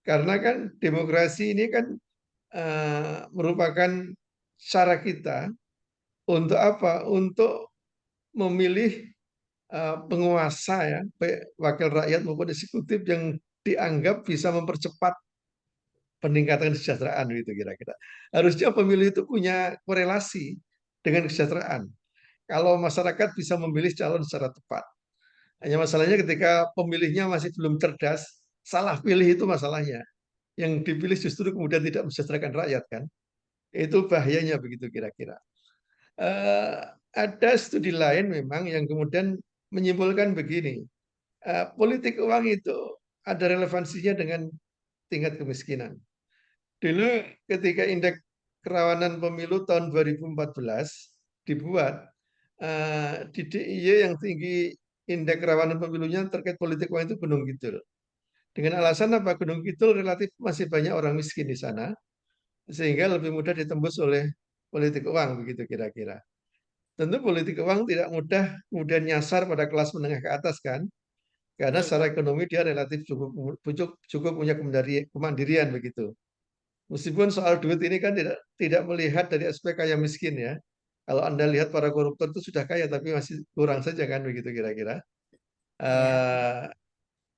Speaker 2: karena kan demokrasi ini kan merupakan cara kita untuk apa? Untuk memilih penguasa ya, baik wakil rakyat maupun eksekutif yang dianggap bisa mempercepat peningkatan kesejahteraan gitu kira-kira. Harusnya pemilih itu punya korelasi dengan kesejahteraan. Kalau masyarakat bisa memilih calon secara tepat. Hanya masalahnya ketika pemilihnya masih belum cerdas, salah pilih itu masalahnya. Yang dipilih justru kemudian tidak mensejahterakan rakyat kan. Itu bahayanya begitu kira-kira. Ada studi lain memang yang kemudian menyimpulkan begini. Politik uang itu ada relevansinya dengan tingkat kemiskinan. Dulu ketika indeks kerawanan pemilu tahun 2014 dibuat, di DIY yang tinggi indeks kerawanan pemilunya terkait politik uang itu Gunung Kidul. Dengan alasan apa? Gunung Kidul relatif masih banyak orang miskin di sana, sehingga lebih mudah ditembus oleh politik uang, begitu kira-kira. Tentu politik uang tidak mudah kemudian nyasar pada kelas menengah ke atas kan, karena secara ekonomi dia relatif cukup punya kemandirian begitu. Meskipun soal duit ini kan tidak melihat dari aspek kaya miskin ya. Kalau Anda lihat para koruptor itu sudah kaya tapi masih kurang saja kan begitu kira-kira.
Speaker 5: Ya.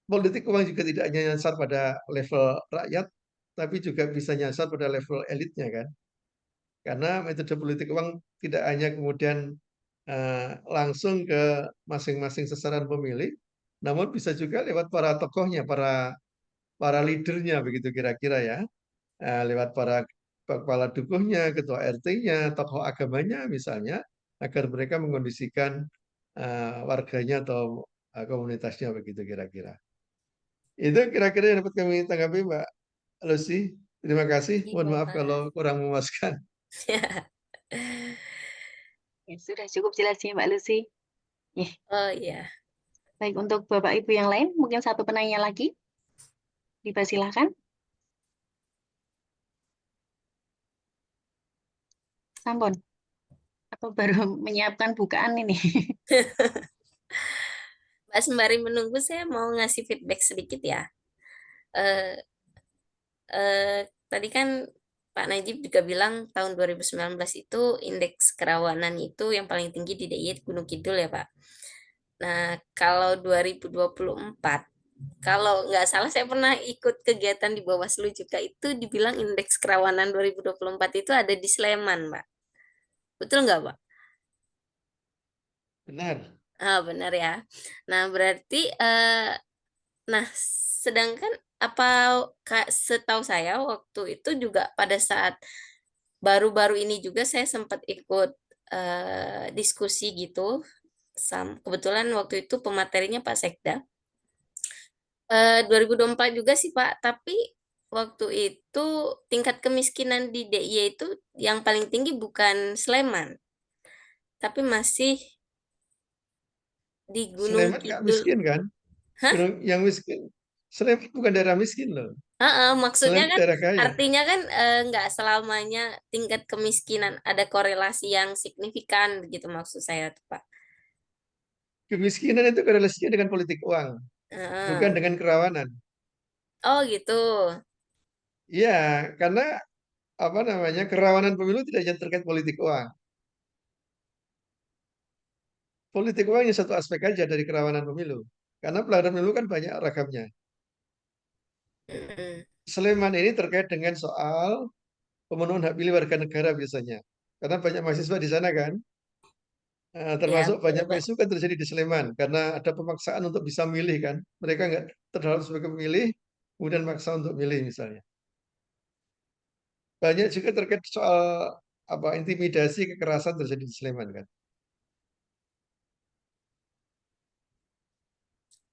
Speaker 2: Politik uang juga tidak hanya nyasar pada level rakyat, tapi juga bisa nyasar pada level elitnya kan. Karena metode politik uang tidak hanya kemudian langsung ke masing-masing sasaran pemilih, namun bisa juga lewat para tokohnya, para leadernya begitu kira-kira ya. Lewat para kepala dukuhnya, ketua RT-nya, tokoh agamanya misalnya, agar mereka mengondisikan warganya atau komunitasnya begitu kira-kira. Itu kira-kira yang dapat kami tanggapi Mbak Lucy. Terima kasih.
Speaker 5: Iya,
Speaker 2: Mohon maaf
Speaker 5: Pak.
Speaker 2: kalau kurang memuaskan.
Speaker 3: Ya, sudah cukup jelas ya Mbak Lucy.
Speaker 5: Oh iya.
Speaker 3: Baik, untuk Bapak Ibu yang lain, mungkin satu penanya lagi. Dipersilahkan. Sampun. Atau baru menyiapkan bukaan ini?
Speaker 5: Mbak, sembari menunggu saya mau ngasih feedback sedikit ya. Eh, Tadi kan Pak Najib juga bilang tahun 2019 itu indeks kerawanan itu yang paling tinggi di DIY Gunung Kidul ya Pak. Nah, kalau 2024, kalau nggak salah saya pernah ikut kegiatan di Bawaslu juga, itu dibilang indeks kerawanan 2024 itu ada di Sleman, Pak. Betul nggak, Pak?
Speaker 2: Benar.
Speaker 5: Benar ya. Nah, berarti, nah, sedangkan setahu saya waktu itu juga pada saat baru-baru ini juga saya sempat ikut diskusi gitu. Kebetulan waktu itu pematerinya Pak Sekda. 2024 juga sih Pak, tapi waktu itu tingkat kemiskinan di DIY itu yang paling tinggi bukan Sleman, tapi masih di Gunung
Speaker 2: Sleman nggak
Speaker 5: Kidul.
Speaker 2: miskin kan?
Speaker 5: Hah?
Speaker 2: Yang miskin. Sleman bukan daerah miskin loh.
Speaker 5: Maksudnya
Speaker 2: Sleman
Speaker 5: kan
Speaker 2: daerah kaya.
Speaker 5: artinya kan nggak selamanya tingkat kemiskinan ada korelasi yang signifikan gitu maksud saya tuh Pak.
Speaker 2: Kemiskinan itu korelasinya dengan politik uang, bukan
Speaker 5: Heeh.
Speaker 2: dengan kerawanan.
Speaker 5: Oh gitu.
Speaker 2: Iya, karena apa namanya kerawanan pemilu tidak hanya terkait politik uang. Politik uang hanya satu aspek aja dari kerawanan pemilu. Karena pelanggaran pemilu kan banyak ragamnya.
Speaker 5: Mm-mm.
Speaker 2: Sleman ini terkait dengan soal pemenuhan hak pilih warga negara biasanya. Karena banyak mahasiswa di sana kan.
Speaker 5: Ya
Speaker 2: Termasuk
Speaker 5: betul
Speaker 2: banyak
Speaker 5: Pak.
Speaker 2: PSU kan terjadi di Sleman. Karena ada pemaksaan untuk bisa milih kan. Mereka nggak terlalu sebagai pemilih, kemudian maksa untuk milih misalnya. Banyak juga terkait soal apa intimidasi kekerasan terjadi di Sleman kan.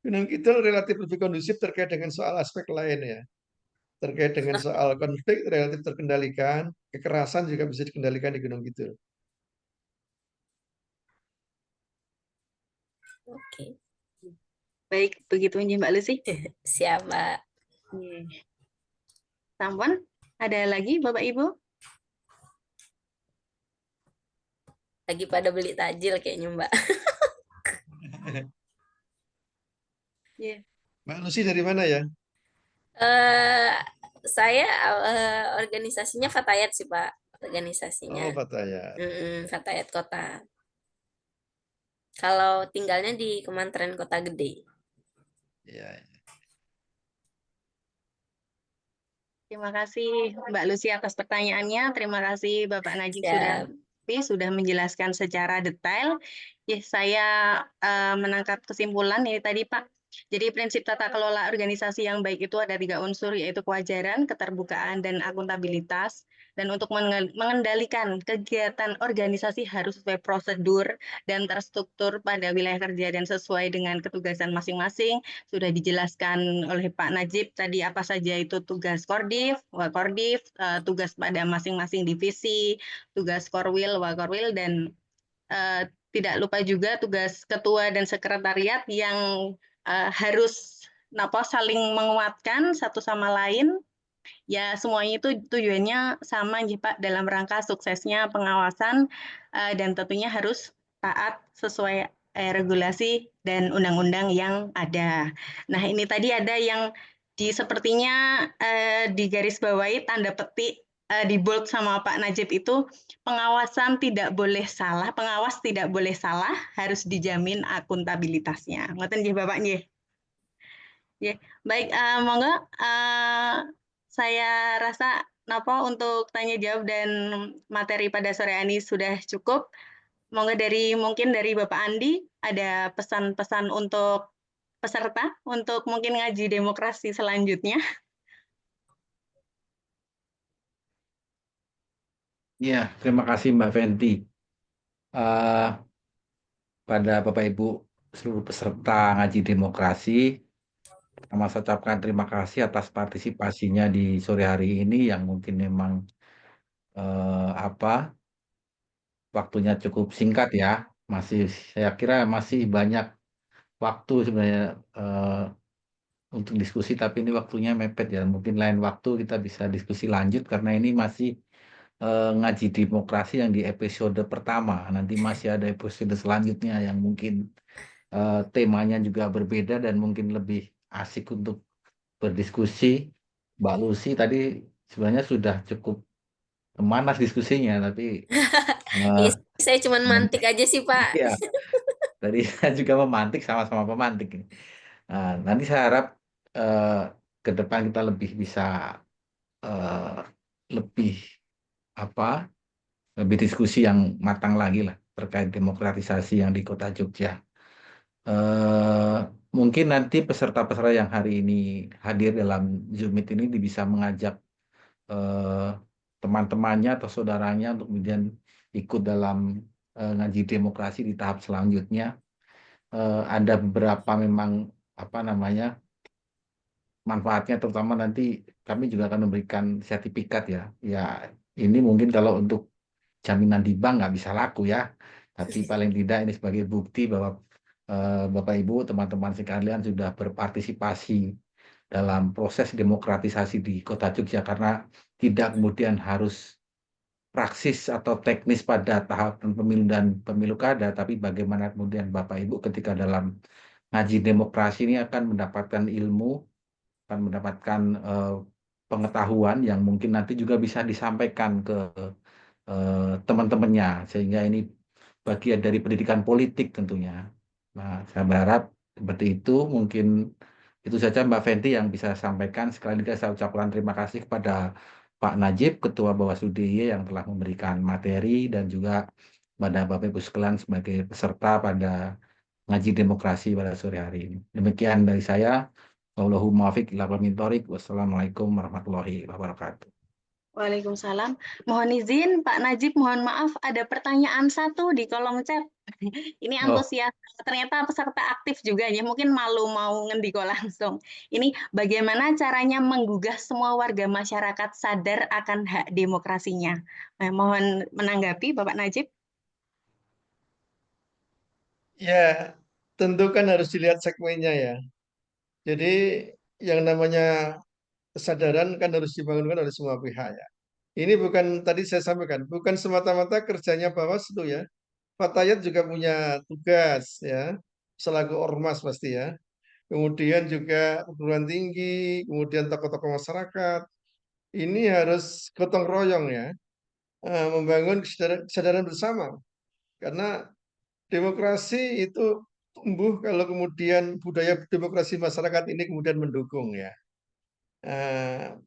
Speaker 2: Gunung Kidul relatif lebih kondusif terkait dengan soal aspek lain ya. Terkait dengan soal konflik relatif terkendalikan, kekerasan juga bisa dikendalikan di Gunung Kidul.
Speaker 5: Oke.
Speaker 3: Baik, begitu Mbak Lucy.
Speaker 5: Siap Mbak.
Speaker 3: Sampun, ada lagi Bapak Ibu?
Speaker 5: Lagi pada beli takjil kayaknya Mbak.
Speaker 2: Mbak Lucy dari mana ya?
Speaker 5: eh saya organisasinya Fatayat sih Pak, organisasinya.
Speaker 2: Oh, Pattaya.
Speaker 5: Fatayat Kota. Kalau tinggalnya di Kementerian Kota Gede.
Speaker 2: Ya.
Speaker 3: Terima kasih Mbak Lucy atas pertanyaannya. Terima kasih Bapak Najib
Speaker 5: Siap.
Speaker 3: sudah menjelaskan secara detail. Ya, saya menangkap kesimpulan ini tadi Pak. Jadi prinsip tata kelola organisasi yang baik itu ada 3 unsur, yaitu kewajaran, keterbukaan, dan akuntabilitas. Dan untuk mengendalikan kegiatan organisasi harus sesuai prosedur dan terstruktur pada wilayah kerja dan sesuai dengan ketugasan masing-masing. Sudah dijelaskan oleh Pak Najib tadi apa saja itu tugas Kordif, Wakordif, tugas pada masing-masing divisi, tugas Korwil, Wakorwil, dan tidak lupa juga tugas ketua dan sekretariat yang harus saling menguatkan satu sama lain. Ya, semuanya itu tujuannya sama nih Pak, dalam rangka suksesnya pengawasan dan tentunya harus taat sesuai regulasi dan undang-undang yang ada. Nah, ini tadi ada yang sepertinya digarisbawahi tanda petik di bold sama Pak Najib itu, pengawasan tidak boleh salah, pengawas tidak boleh salah, harus dijamin akuntabilitasnya. Ngoten nggih Bapak nggih. Ya, baik, monggo saya rasa untuk tanya jawab dan materi pada sore ini sudah cukup. Monggo mungkin dari Bapak Andi ada pesan-pesan untuk peserta untuk mungkin ngaji demokrasi selanjutnya.
Speaker 1: Ya, terima kasih Mbak Fenty. Eh, pada Bapak Ibu seluruh peserta ngaji demokrasi, pertama saya ucapkan terima kasih atas partisipasinya di sore hari ini yang mungkin memang waktunya cukup singkat ya. Saya kira masih banyak waktu sebenarnya untuk diskusi, tapi ini waktunya mepet ya. Mungkin lain waktu kita bisa diskusi lanjut karena ini masih ngaji demokrasi yang di episode pertama. Nanti masih ada episode selanjutnya yang mungkin temanya juga berbeda dan mungkin lebih asik untuk berdiskusi. Mbak Lucy tadi sebenarnya sudah cukup manas diskusinya, tapi
Speaker 5: Iya, saya cuma mantik aja sih Pak.
Speaker 1: ya tadi saya juga memantik, sama-sama pemantik ini. Nanti saya harap ke depan kita lebih bisa lebih lebih diskusi yang matang lagi lah terkait demokratisasi yang di Kota Jogja. Mungkin nanti peserta-peserta yang hari ini hadir dalam Zoom Meet ini bisa mengajak teman-temannya atau saudaranya untuk kemudian ikut dalam ngaji demokrasi di tahap selanjutnya. Ada beberapa memang manfaatnya, terutama nanti kami juga akan memberikan sertifikat ya. Ya, ini mungkin kalau untuk jaminan di bank nggak bisa laku ya, tapi paling tidak ini sebagai bukti bahwa Bapak Ibu, teman-teman sekalian sudah berpartisipasi dalam proses demokratisasi di Kota Jogja, karena tidak kemudian harus praksis atau teknis pada tahapan pemilu dan pemilu kada, tapi bagaimana kemudian Bapak Ibu ketika dalam ngaji demokrasi ini akan mendapatkan ilmu, akan mendapatkan pengetahuan yang mungkin nanti juga bisa disampaikan ke teman-temannya, sehingga ini bagian dari pendidikan politik tentunya. Nah, saya berharap seperti itu. Mungkin itu saja Mbak Fenty yang bisa saya sampaikan. Sekali lagi saya ucapkan terima kasih kepada Pak Najib, Ketua Bawaslu DIY yang telah memberikan materi, dan juga pada Bapak Ibu sekalian sebagai peserta pada ngaji demokrasi pada sore hari ini. Demikian dari saya. Wallahumma muwaffiq ila aqwamit thoriq. Wassalamualaikum warahmatullahi wabarakatuh.
Speaker 3: Waalaikumsalam. Mohon izin Pak Najib, mohon maaf ada pertanyaan satu di kolom chat. Ini antusias, ternyata peserta aktif juga ya, mungkin malu mau ngendiko langsung. Ini bagaimana caranya menggugah semua warga masyarakat sadar akan hak demokrasinya. Mohon menanggapi Bapak Najib.
Speaker 2: Ya, tentu kan harus dilihat segmennya ya. Jadi yang namanya kesadaran kan harus dibangunkan oleh semua pihak ya. Ini bukan tadi saya sampaikan, bukan semata-mata kerjanya Bawaslu ya. Fatayat juga punya tugas ya, selaku ormas pasti ya. Kemudian juga perguruan tinggi, kemudian tokoh-tokoh masyarakat. Ini harus gotong royong ya, membangun kesadaran bersama. Karena demokrasi itu tumbuh kalau kemudian budaya demokrasi masyarakat ini kemudian mendukung ya.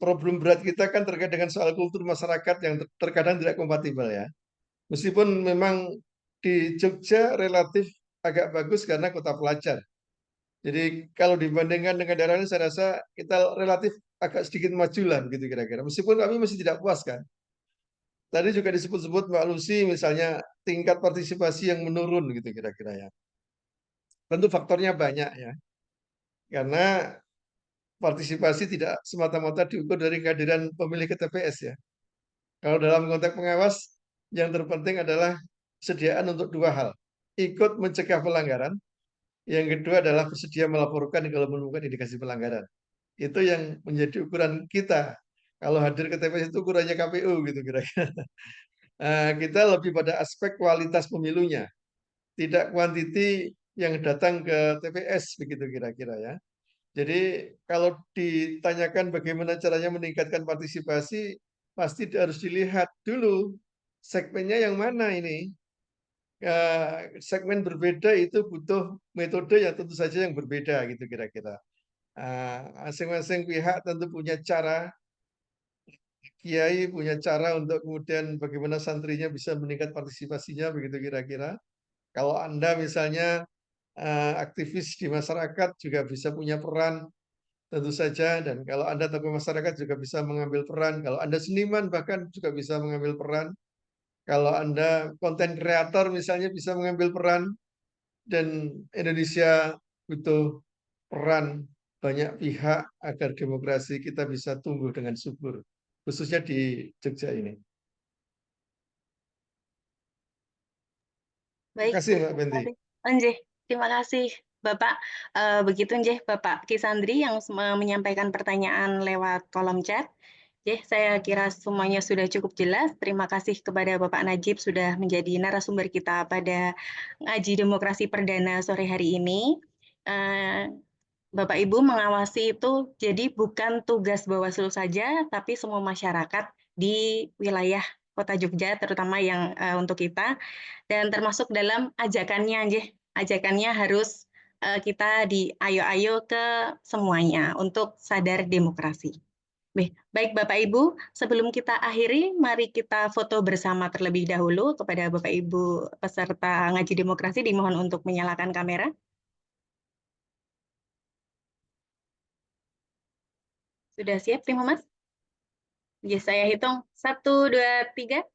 Speaker 2: Problem berat kita kan terkait dengan soal kultur masyarakat yang terkadang tidak kompatibel ya. Meskipun memang di Jogja relatif agak bagus karena kota pelajar. Jadi kalau dibandingkan dengan daerah lain saya rasa kita relatif agak sedikit maju lah begitu kira-kira. Meskipun kami masih tidak puas kan. Tadi juga disebut-sebut Mbak Lucy misalnya tingkat partisipasi yang menurun gitu kira-kira ya. Tentu faktornya banyak ya. Karena partisipasi tidak semata-mata diukur dari kehadiran pemilih ke TPS ya. Kalau dalam konteks pengawas, yang terpenting adalah kesediaan untuk dua hal, ikut mencegah pelanggaran. Yang kedua adalah bersedia melaporkan kalau menemukan indikasi pelanggaran. Itu yang menjadi ukuran kita. Kalau hadir ke TPS itu ukurannya KPU gitu kira-kira. Kita lebih pada aspek kualitas pemilunya, tidak kuantiti yang datang ke TPS begitu kira-kira ya. Jadi kalau ditanyakan bagaimana caranya meningkatkan partisipasi, pasti harus dilihat dulu segmennya yang mana ini. Segmen berbeda itu butuh metode yang tentu saja yang berbeda gitu kira-kira. Masing-masing pihak tentu punya cara, kiai punya cara untuk kemudian bagaimana santrinya bisa meningkat partisipasinya begitu kira-kira. Kalau Anda misalnya aktivis di masyarakat juga bisa punya peran tentu saja, dan kalau Anda tokoh masyarakat juga bisa mengambil peran. Kalau Anda seniman bahkan juga bisa mengambil peran. Kalau Anda konten kreator misalnya bisa mengambil peran, dan Indonesia butuh peran banyak pihak agar demokrasi kita bisa tumbuh dengan subur, khususnya di Jogja ini. Terima
Speaker 3: Baik,
Speaker 2: kasih Mbak Benti.
Speaker 3: Nggih, terima kasih Bapak. Begitu nggih Bapak Kisandri yang menyampaikan pertanyaan lewat kolom chat. Saya kira semuanya sudah cukup jelas. Terima kasih kepada Bapak Najib sudah menjadi narasumber kita pada ngaji demokrasi perdana sore hari ini. Bapak Ibu mengawasi itu jadi bukan tugas Bawaslu saja, tapi semua masyarakat di wilayah Kota Jogja, terutama yang untuk kita, dan termasuk dalam ajakannya, ajakannya harus kita ayo-ayo ke semuanya untuk sadar demokrasi. Baik Bapak Ibu, sebelum kita akhiri, mari kita foto bersama terlebih dahulu. Kepada Bapak Ibu peserta ngaji demokrasi, dimohon untuk menyalakan kamera. Sudah siap, Tim Humas? Saya hitung. 1, 2, 3.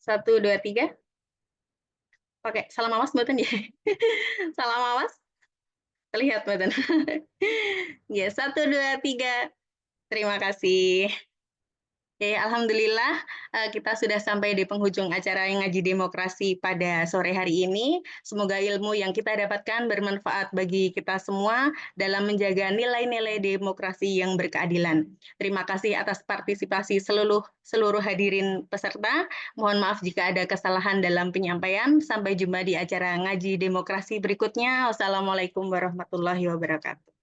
Speaker 3: 1, 2, 3. Pakai salam awas mboten ya? Salam awas. Terlihat mboten? 1, 2, 3. Terima kasih. Alhamdulillah kita sudah sampai di penghujung acara ngaji demokrasi pada sore hari ini. Semoga ilmu yang kita dapatkan bermanfaat bagi kita semua dalam menjaga nilai-nilai demokrasi yang berkeadilan. Terima kasih atas partisipasi seluruh hadirin peserta. Mohon maaf jika ada kesalahan dalam penyampaian. Sampai jumpa di acara ngaji demokrasi berikutnya. Wassalamualaikum warahmatullahi wabarakatuh.